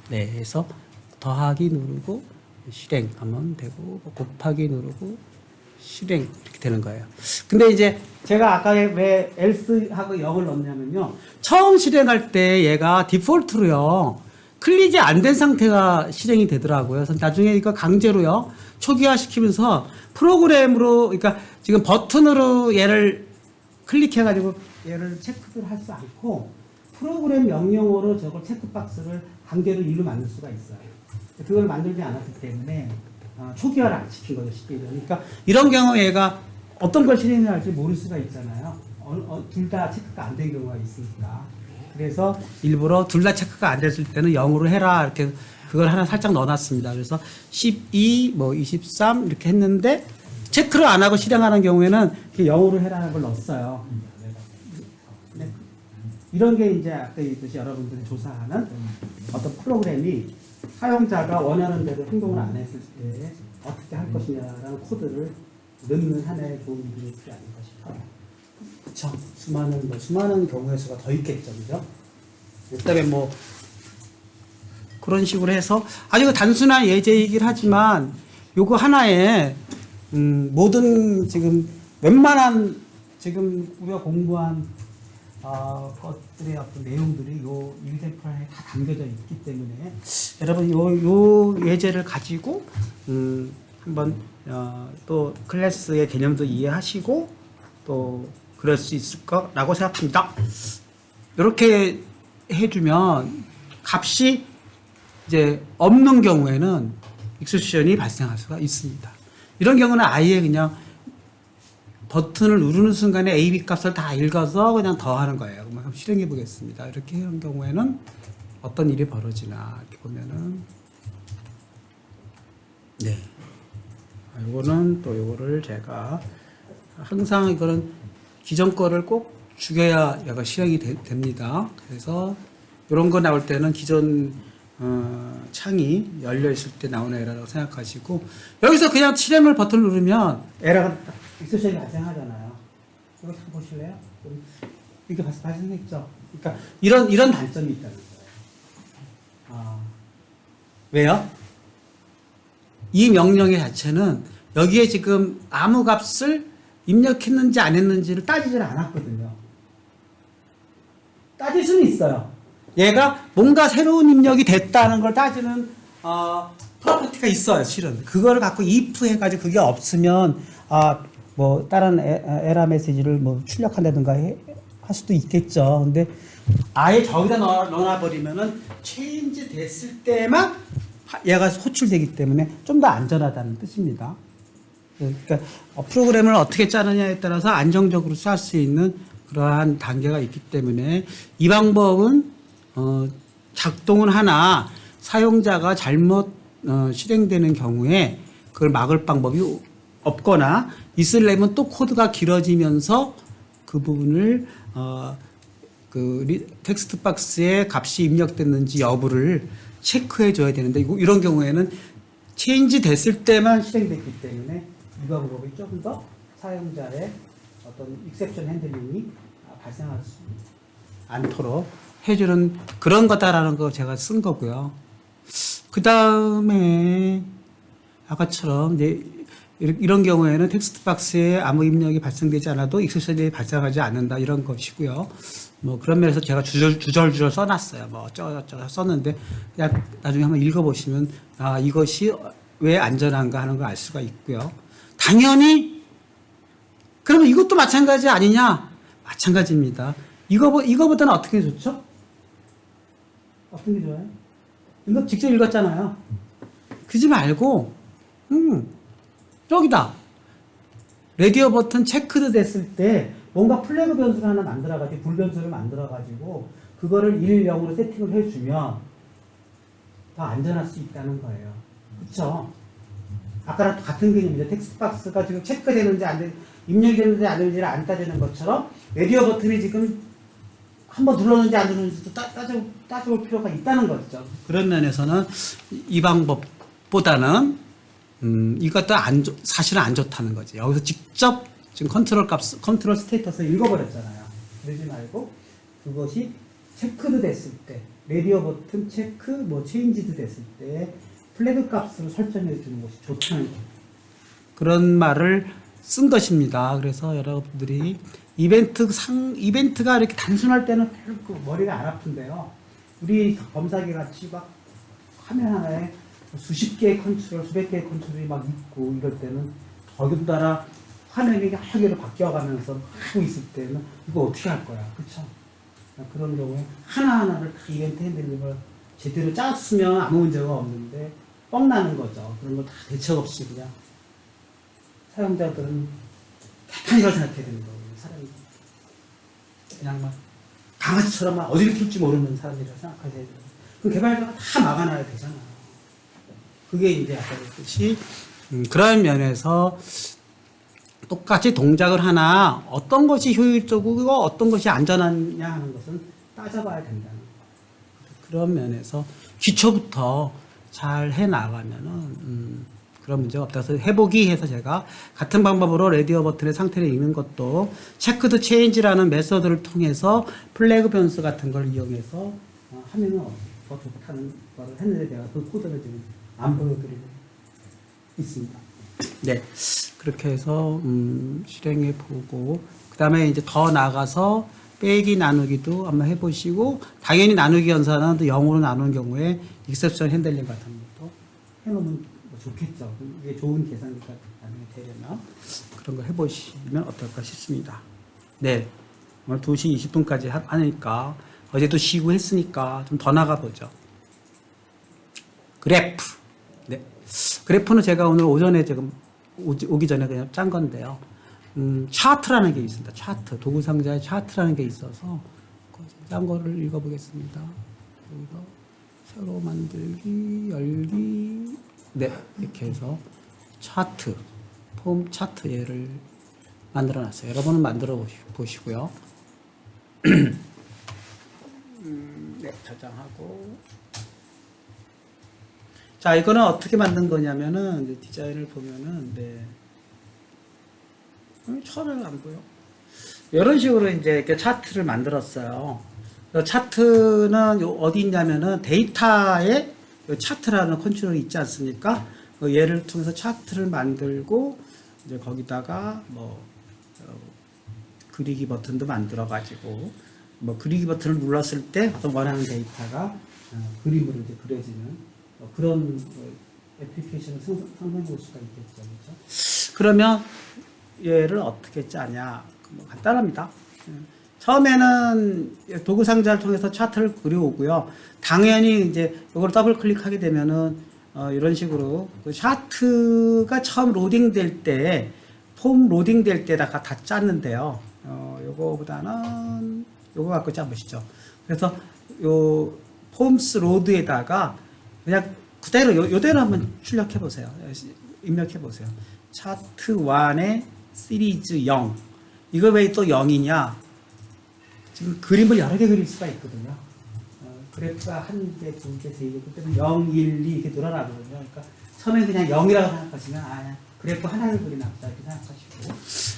네 해서 더하기 누르고 실행하면 되고 뭐 곱하기 누르고 실행 이렇게 되는 거예요. 근데 이제 제가 아까 왜 else하고 0을 넣냐면요. 처음 실행할 때 얘가 디폴트로요. 클릭이 안 된 상태가 실행이 되더라고요. 그래서 나중에 이거 강제로요. 초기화 시키면서 프로그램으로 그러니까 지금 버튼으로 얘를 클릭해 가지고 얘를 체크를 할 수 않고 프로그램 명령어로 저걸 체크박스를 강제로 일로 만들 수가 있어요. 그걸 만들지 않았기 때문에 초기화를 안 시킨 거죠. 쉽게 얘기하면. 그러니까 이런 경우에 얘가 어떤 걸 실행해야 할지 모를 수가 있잖아요. 둘 다 체크가 안 된 경우가 있으니까. 그래서 일부러 둘 다 체크가 안 됐을 때는 0으로 해라 이렇게 그걸 하나 살짝 넣어놨습니다. 그래서 12, 뭐 23 이렇게 했는데 체크를 안 하고 실행하는 경우에는 0으로 해라는 걸 넣었어요. 네. 이런 게 이제 아까 얘기했듯이 여러분들이 조사하는 어떤 프로그램이 사용자가 원하는 대로 행동을 안 했을 때 어떻게 할 것이냐라는 코드를 넣는 하나의 좋은 일이 아닌가 싶어요. 그렇죠. 수많은 경우의 수가 더 있겠죠, 그죠? 그다음에 뭐 그런 식으로 해서 아주 단순한 예제이긴 하지만 요거 하나에 모든 지금 웬만한 지금 우리가 공부한 것들의 어떤 내용들이 요 example에 다 담겨져 있기 때문에 여러분 요 예제를 가지고 한번 또 클래스의 개념도 이해하시고 또 그럴 수 있을 거라고 생각합니다. 이렇게 해주면 값이 이제 없는 경우에는 익스큐션이 발생할 수가 있습니다. 이런 경우는 아예 그냥 버튼을 누르는 순간에 A, B 값을 다 읽어서 그냥 더하는 거예요. 한번 실행해 보겠습니다. 이렇게 하는 경우에는 어떤 일이 벌어지나 이렇게 보면은 네, 이거는 또 이거를 제가 항상 이거는 기존 거를 꼭 죽여야 얘가 실행이 됩니다. 그래서 이런 거 나올 때는 기존 창이 열려 있을 때 나오는 에러라고 생각하시고 여기서 그냥 실행을 버튼을 누르면 에러가 익스큐션이 발생하잖아요. 이거 좀 보실래요? 이게 발생했죠. 그러니까 이런 단점이 있다는 거예요. 왜요? 이 명령의 자체는 여기에 지금 아무 값을 입력했는지 안 했는지를 따지질 않았거든요. 따질 수는 있어요. 얘가 뭔가 새로운 입력이 됐다는 걸 따지는 프로퍼티가 있어요, 실은. 그거를 갖고 if 해가지고 그게 없으면 뭐 다른 에러 메시지를 뭐 출력한다든가 할 수도 있겠죠. 근데 아예 저기다 넣어놔버리면은 체인지 됐을 때만 얘가 호출되기 때문에 좀 더 안전하다는 뜻입니다. 그러니까 프로그램을 어떻게 짜느냐에 따라서 안정적으로 짤 수 있는 그러한 단계가 있기 때문에 이 방법은 작동은 하나 사용자가 잘못 실행되는 경우에 그걸 막을 방법이 없거나 있으려면 또 코드가 길어지면서 그 부분을 텍스트 박스에 값이 입력됐는지 여부를 체크해 줘야 되는데 이런 경우에는 체인지 됐을 때만 실행됐기 때문에 이 방법이 좀 더 사용자의 어떤 익셉션 핸들링이 발생할 수 않도록 해주는 그런 거다라는 거 제가 쓴 거고요. 그 다음에 아까처럼 이제 이런 경우에는 텍스트 박스에 아무 입력이 발생되지 않아도 익셉션이 발생하지 않는다 이런 것이고요. 뭐 그런 면에서 제가 주절주절 써놨어요. 뭐 어쩌고저쩌고 썼는데 그냥 나중에 한번 읽어보시면 이것이 왜 안전한가 하는 걸 알 수가 있고요. 당연히 그러면 이것도 마찬가지 아니냐? 마찬가지입니다. 이거보다는 어떻게 좋죠? 어떤 게 좋아요? 이거 직접 읽었잖아요. 그러지 말고 저기다 라디오 버튼 체크드 됐을 때 뭔가 플래그 변수를 하나 만들어가지고 불변수를 만들어가지고 그거를 1, 0으로 세팅을 해주면 더 안전할 수 있다는 거예요. 그렇죠? 아까랑 같은 개념이죠. 텍스트 박스가 지금 체크되는지 안 되는지 입력이 되는지 안 되는지를 안 따지는 것처럼 라디오 버튼이 지금 한번 눌렀는지 안 눌렀는지도 따져볼 필요가 있다는 거죠. 그런 면에서는 이 방법보다는 이것도 사실은 안 좋다는 거지. 여기서 직접 지금 컨트롤 스테이터스를 읽어버렸잖아요. 그러지 말고 그것이 체크드 됐을 때, 라디오 버튼 체크, 뭐 체인지드 됐을 때 플래그 값으로 설정해 주는 것이 좋다는 거예요. 그런 말을 쓴 것입니다. 그래서 여러분들이 이벤트가 이렇게 단순할 때는 별로 머리가 안 아픈데요. 우리 검사기 같이 막 화면 하나에 수십 개의 컨트롤, 수백 개의 컨트롤이 막 있고 이럴 때는 더군다나 화면이 여러 개로 바뀌어가면서 하고 있을 때는 이거 어떻게 할 거야, 그렇죠? 그런 경우에 하나하나를 다 이벤트 해드리는 걸 제대로 짰으면 아무 문제가 없는데 뻥 나는 거죠. 그런 걸 다 대책 없이 그냥 사용자들은 대단히 걸 생각해야 되는 거예요. 사람이 그냥 막 강아지처럼 막 어디를 튈지 모르는 사람이라고 생각하셔야 돼요. 그 개발자가 다 막아놔야 되잖아. 그게 이제 아까 그랬듯이 그런 면에서 똑같이 동작을 하나 어떤 것이 효율적이고 어떤 것이 안전하냐 하는 것은 따져봐야 된다는 거예요. 그런 면에서 기초부터 잘 해나가면은 그런 문제가 없다. 그래서 해보기 해서 제가 같은 방법으로 레디오 버튼의 상태를 읽는 것도 체크드 체인지라는 메서드를 통해서 플래그 변수 같은 걸 이용해서 하면은 더 좋다는 걸 했는데 제가 그 코드를 지금 안 보여드리고 있습니다. 네, 그렇게 해서 실행해 보고 그 다음에 이제 더 나가서 빼기 나누기도 한번 해보시고 당연히 나누기 연산은 또 0으로 나누는 경우에 익셉션 핸들링 같은 것도 해놓으면 좋겠죠. 이게 좋은 계산기가 나중에 되려면 그런 걸 해보시면 어떨까 싶습니다. 네, 오늘 2시 20분까지 하니까 어제도 쉬고 했으니까 좀 더 나가보죠. 그래프. 네. 그래프는 제가 오늘 오전에 지금 오기 전에 그냥 짠 건데요. 차트라는 게 있습니다. 차트. 도구 상자에 차트라는 게 있어서 짠 거를 읽어보겠습니다. 여기서 새로 만들기, 열기. 네. 이렇게 해서 차트. 폼 차트 얘를 만들어 놨어요. 여러분은 만들어 보시고요. 네. 저장하고. 자, 이거는 어떻게 만든 거냐면은, 이제 디자인을 보면은, 네. 차를 안 보여. 이런 식으로 이제 이렇게 차트를 만들었어요. 차트는 어디 있냐면은 데이터에 차트라는 컨트롤이 있지 않습니까? 얘를 통해서 차트를 만들고, 이제 거기다가 그리기 버튼도 만들어가지고, 그리기 버튼을 눌렀을 때 어떤 원하는 데이터가 그림으로 이제 그려지는 그런 애플리케이션을 상상해 볼 수가 있겠죠. 그렇죠? 그러면 얘를 어떻게 짜냐? 간단합니다. 처음에는 도구 상자를 통해서 차트를 그려오고요. 당연히 이제 이걸 더블 클릭하게 되면은 이런 식으로 그 차트가 처음 로딩될 때, 폼 로딩될 때다가 다 짰는데요. 요거보다는 요거 갖고 짜보시죠. 그래서 요 폼스 로드에다가 그냥 그대로 요대로 한번 출력해 보세요. 입력해 보세요. 차트 1의 시리즈 0. 이거 왜 또 0이냐? 지금 그림을 여러 개 그릴 수가 있거든요. 그래프가 한 개, 두 개, 세 개, 그때는 0, 1, 2 이렇게 늘어나거든요. 그러니까 처음에 그냥 0이라고 생각하시면 그래프 하나를 그리나 보다 이렇게 생각하시고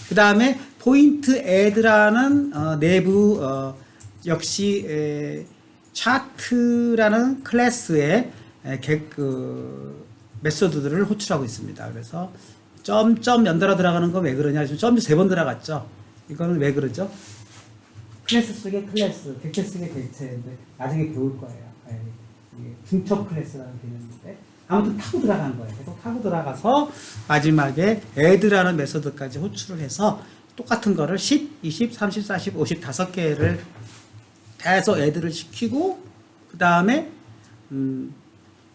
그 다음에 포인트 애드라는 내부 역시 차트라는 클래스의 메소드들을 호출하고 있습니다. 그래서 점점 연달아 들어가는 건 왜 그러냐? 지금 점이 3번 들어갔죠. 이거는 왜 그러죠? 클래스 속의 클래스, 객체 속의 객체인데 나중에 배울 거예요. 이게 중첩 클래스라는 개념인데 아무튼 타고 들어간 거예요. 계속 타고 들어가서 마지막에 add라는 메소드까지 호출을 해서 똑같은 거를 10, 20, 30, 40, 50 5개를 계속 add를 시키고 그 다음에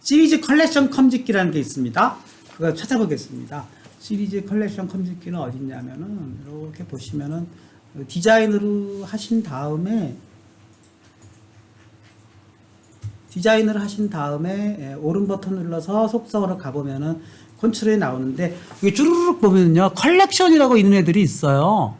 시리즈 컬렉션 컴짓기라는 게 있습니다. 그거 찾아보겠습니다. 시리즈 컬렉션 컴짓기는 어디 있냐면은 이렇게 보시면은 디자인을 하신 다음에 오른 버튼 눌러서 속성으로 가보면은 컨트롤이 나오는데 이게 쭈르륵 보면요 컬렉션이라고 있는 애들이 있어요.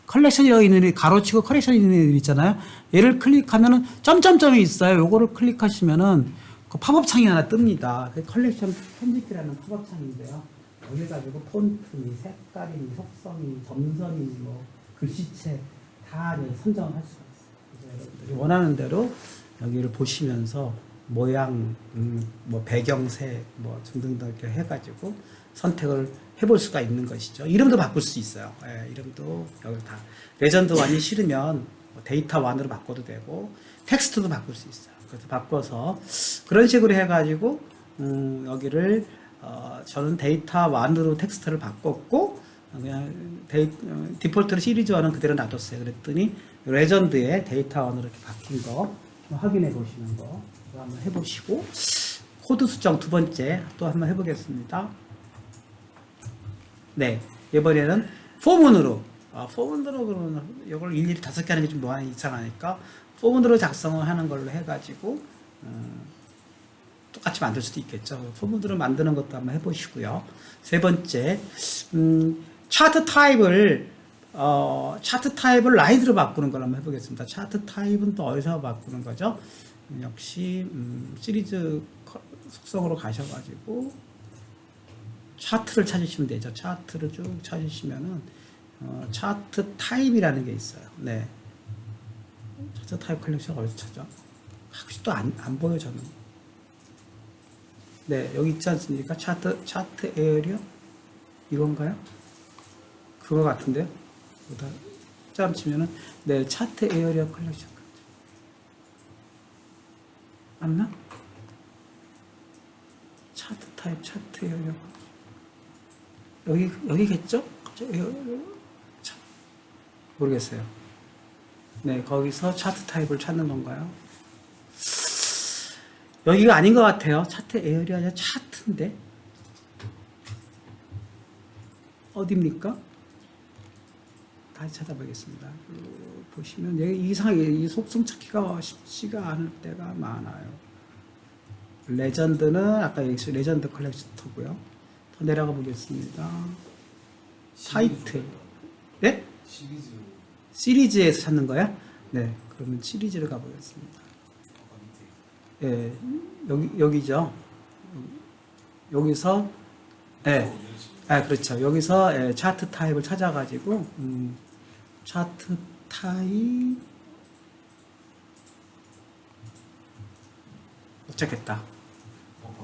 컬렉션이라고 있는 애들이 가로치고 컬렉션이 있는 애들이 있잖아요. 얘를 클릭하면은 점점점이 있어요. 요거를 클릭하시면은 그 팝업 창이 하나 뜹니다. 그 컬렉션 편집기라는 팝업 창인데요. 여기 가지고 폰트니 색깔이니 속성이 점선이 글씨체 다 선정을 할 수가 있어요. 그래서 여러분들이 원하는 대로 여기를 보시면서 모양, 배경색, 등등등 이렇게 해가지고 선택을 해볼 수가 있는 것이죠. 이름도 바꿀 수 있어요. 예, 이름도 여기 다 레전드 1이 싫으면 데이터 1으로 바꿔도 되고 텍스트도 바꿀 수 있어요. 그래서 바꿔서 그런 식으로 해가지고 여기를 저는 데이터 1으로 텍스트를 바꿨고 그냥 디폴트로 시리즈 1은 그대로 놔뒀어요. 그랬더니 레전드의 데이터 원으로 이렇게 바뀐 거 확인해 보시는 거 한번 해보시고, 코드 수정 두 번째 또 한번 해보겠습니다. 네, 이번에는 포문으로 그러면 이걸 일일이 5개 하는 게 좀 뭐하니 이상하니까 포문으로 작성을 하는 걸로 해가지고 똑같이 만들 수도 있겠죠. 포문으로 만드는 것도 한번 해보시고요. 세 번째, 차트 타입을 라인으로 바꾸는 걸 한번 해보겠습니다. 차트 타입은 또 어디서 바꾸는 거죠? 역시 시리즈 속성으로 가셔가지고 차트를 찾으시면 되죠. 차트를 쭉 찾으시면은 차트 타입이라는 게 있어요. 네, 차트 타입 컬렉션 어디서 찾아? 혹시 또 안 보여 저는. 네, 여기 있지 않습니까? 차트 에어리어 이건가요? 그거 같은데요. 보다 짬 치면은 네, 차트 에어리어 컬렉션 맞나? 차트 타입 차트 에어리어 여기겠죠? 모르겠어요. 네, 거기서 차트 타입을 찾는 건가요? 여기가 아닌 것 같아요. 차트 에어리어 아니라 차트인데 어디입니까? 다시 찾아보겠습니다. 보시면 여기 이상하게 이 속성 찾기가 쉽지가 않을 때가 많아요. 레전드는 아까 여기 레전드 컬렉터고요. 더 내려가 보겠습니다. 타이틀. 네? 시리즈에서 찾는 거야? 네, 그러면 시리즈를 가보겠습니다. 예, 여기죠. 여기서, 예, 그렇죠. 여기서 차트 타입을 찾아가지고, 차트 타입, 못 찾겠다.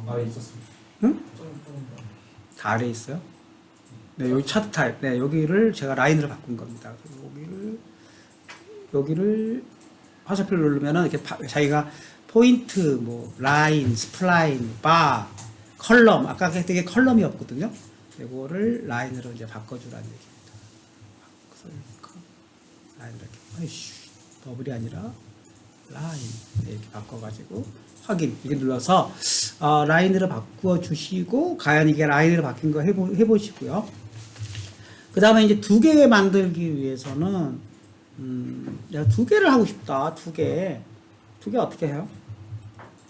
아래 있었습니다. 응? 다 아래 있어요? 네, 여기 차트 타입. 네, 여기를 제가 라인으로 바꾼 겁니다. 여기를 화살표를 누르면은 이렇게 자기가 포인트, 뭐 라인, 스플라인, 바, 컬럼, 아까 되게 컬럼이 없거든요. 이거를 라인으로 이제 바꿔주라는 얘기입니다. 라인으로 이렇게, 아이씨, 더블이 아니라 라인 이렇게 바꿔가지고 확인 이게 눌러서 라인으로 바꾸어 주시고, 과연 이게 라인으로 바뀐 거 해보시고요. 그 다음에 이제 2개 만들기 위해서는 내가 2개를 하고 싶다. 2개 어떻게 해요?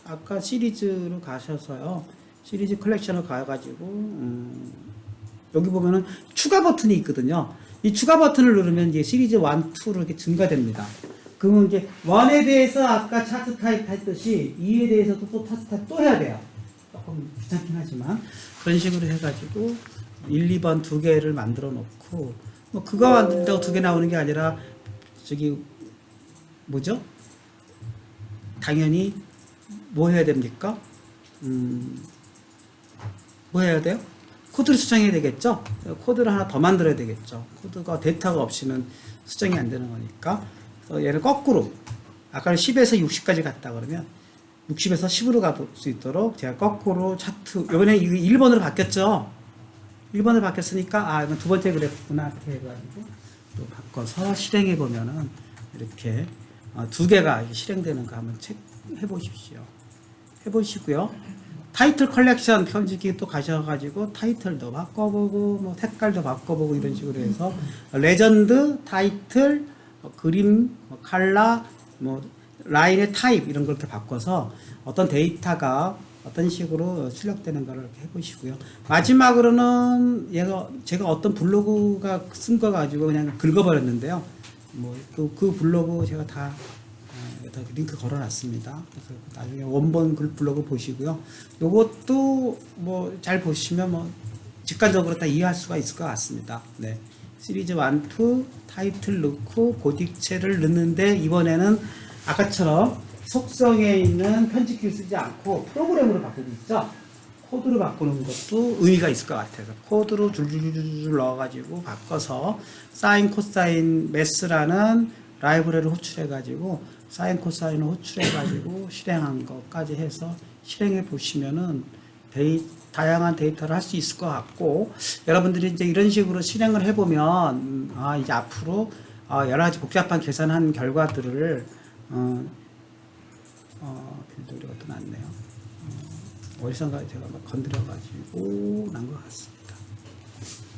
아까 시리즈로 가셔서요. 시리즈 컬렉션을 가가지고 여기 보면은 추가 버튼이 있거든요. 이 추가 버튼을 누르면 이제 시리즈 1, 2로 이렇게 증가됩니다. 그러면 이제 1에 대해서 아까 차트 타입 했듯이 2에 대해서도 또 차트 타입 또 해야 돼요. 조금 귀찮긴 하지만 그런 식으로 해가지고 1, 2번 2개를 만들어 놓고, 뭐 그거 만든다고 2개 나오는 게 아니라 저기 뭐죠? 당연히 뭐 해야 됩니까? 뭐 해야 돼요? 코드를 수정해야 되겠죠? 코드를 하나 더 만들어야 되겠죠? 코드가 데이터가 없이는 수정이 안 되는 거니까. 그래서 얘를 거꾸로, 아까는 10에서 60까지 갔다 그러면 60에서 10으로 갈 수 있도록 제가 거꾸로 차트, 이번에 1번으로 바뀌었죠? 1번으로 바뀌었으니까 이건 두 번째 그래프구나 이렇게 해가지고 또 바꿔서 실행해 보면은 이렇게 2개가 실행되는 거 한번 해보십시오. 해보시고요. 타이틀 컬렉션 편집기 또 가셔가지고 타이틀도 바꿔보고 뭐 색깔도 바꿔보고 이런 식으로 해서 레전드, 타이틀, 그림, 컬러, 뭐 라인의 타입 이런 걸 이렇게 바꿔서 어떤 데이터가 어떤 식으로 출력되는 걸 이렇게 해보시고요. 마지막으로는 제가 어떤 블로그가 쓴 거 가지고 그냥 긁어버렸는데요. 뭐 그 블로그 제가 다 링크 걸어놨습니다. 그래서 나중에 원본 블로그 보시고요. 요것도 뭐 잘 보시면 뭐 직관적으로 다 이해할 수가 있을 것 같습니다. 네. 시리즈 1, 2 타이틀 넣고 고딕체를 넣는데 이번에는 아까처럼 속성에 있는 편집키를 쓰지 않고 프로그램으로 바꾸고 있죠. 코드로 바꾸는 것도 의미가 있을 것 같아서 코드로 줄줄줄줄 넣어가지고 바꿔서 사인, 코사인, 매스라는 라이브러리를 호출해가지고 사인, 코사인을 호출해가지고 실행한 것까지 해서 실행해 보시면은 다양한 데이터를 할 수 있을 것 같고, 여러분들이 이제 이런 식으로 실행을 해보면 이제 앞으로 여러 가지 복잡한 계산한 결과들을 빌드 이것도 났네요. 어디선가 제가 막 건드려가지고 난 것 같습니다.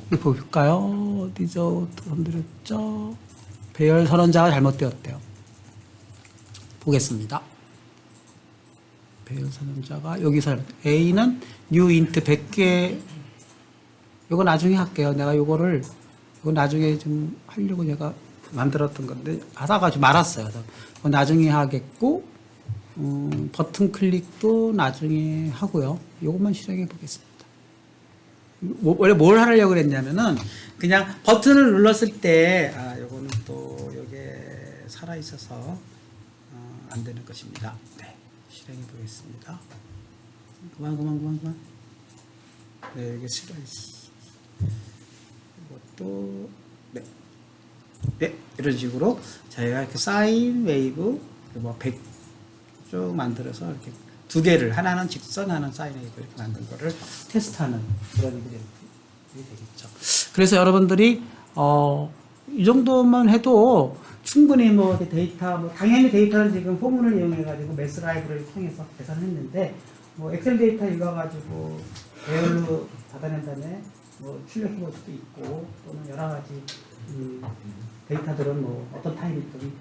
이거 볼까요? 어디서 건드렸죠? 배열 선언자가 잘못되었대요. 보겠습니다. 배열 선언자가 여기서 A는 new int 100개. 이거 나중에 할게요. 내가 이거 나중에 좀 하려고 제가 만들었던 건데 하다가 좀 말았어요. 그래서 이거 나중에 하겠고 버튼 클릭도 나중에 하고요. 이것만 실행해 보겠습니다. 원래 뭘 하려고 그랬냐면은 그냥 버튼을 눌렀을 때 요거는 또 요게 살아 있어서 안 되는 것입니다. 네, 실행해 보겠습니다. 그만. 네, 이게 실어 있어. 이것도 네, 이런 식으로 저희가 이렇게 사인 웨이브 뭐 100 쭉 만들어서 이렇게 두 개를 하나는 직선, 하나는 사인 웨이브 이렇게 만든 거를 테스트하는 그런 일이 되겠죠. 그래서 여러분들이 이 정도만 해도 충분히 뭐 데이터 당연히 데이터는 지금 포문을 이용해 가지고 매스 라이브러리를 통해서 계산했는데 뭐 엑셀 데이터 읽어가지고 배열로 받아낸 다음에 뭐 출력해 볼 수도 있고 또는 여러 가지 데이터들은 뭐 어떤 타입이든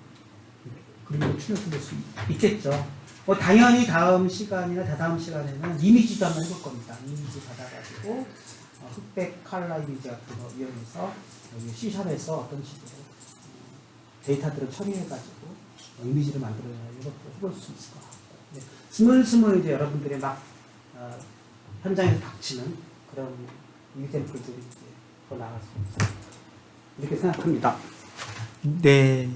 그림으로 출력해 볼 수 있겠죠. 뭐 당연히 다음 시간이나 다다음 시간에는 이미지도 한번 해볼 겁니다. 이미지 받아가지고 흑백 컬러 이미지 같은 거 이용해서 여기 C샵에서 어떤 식으로 데이터들을 처리해가지고 이미지를 만들어야 이것도 해볼 수 있을 것 같고 네. 스물스물 이제 여러분들의 막 현장에서 닥치는 그런 이그젠플들이 이제 더 나갈 수 있다 이렇게 생각합니다. 네.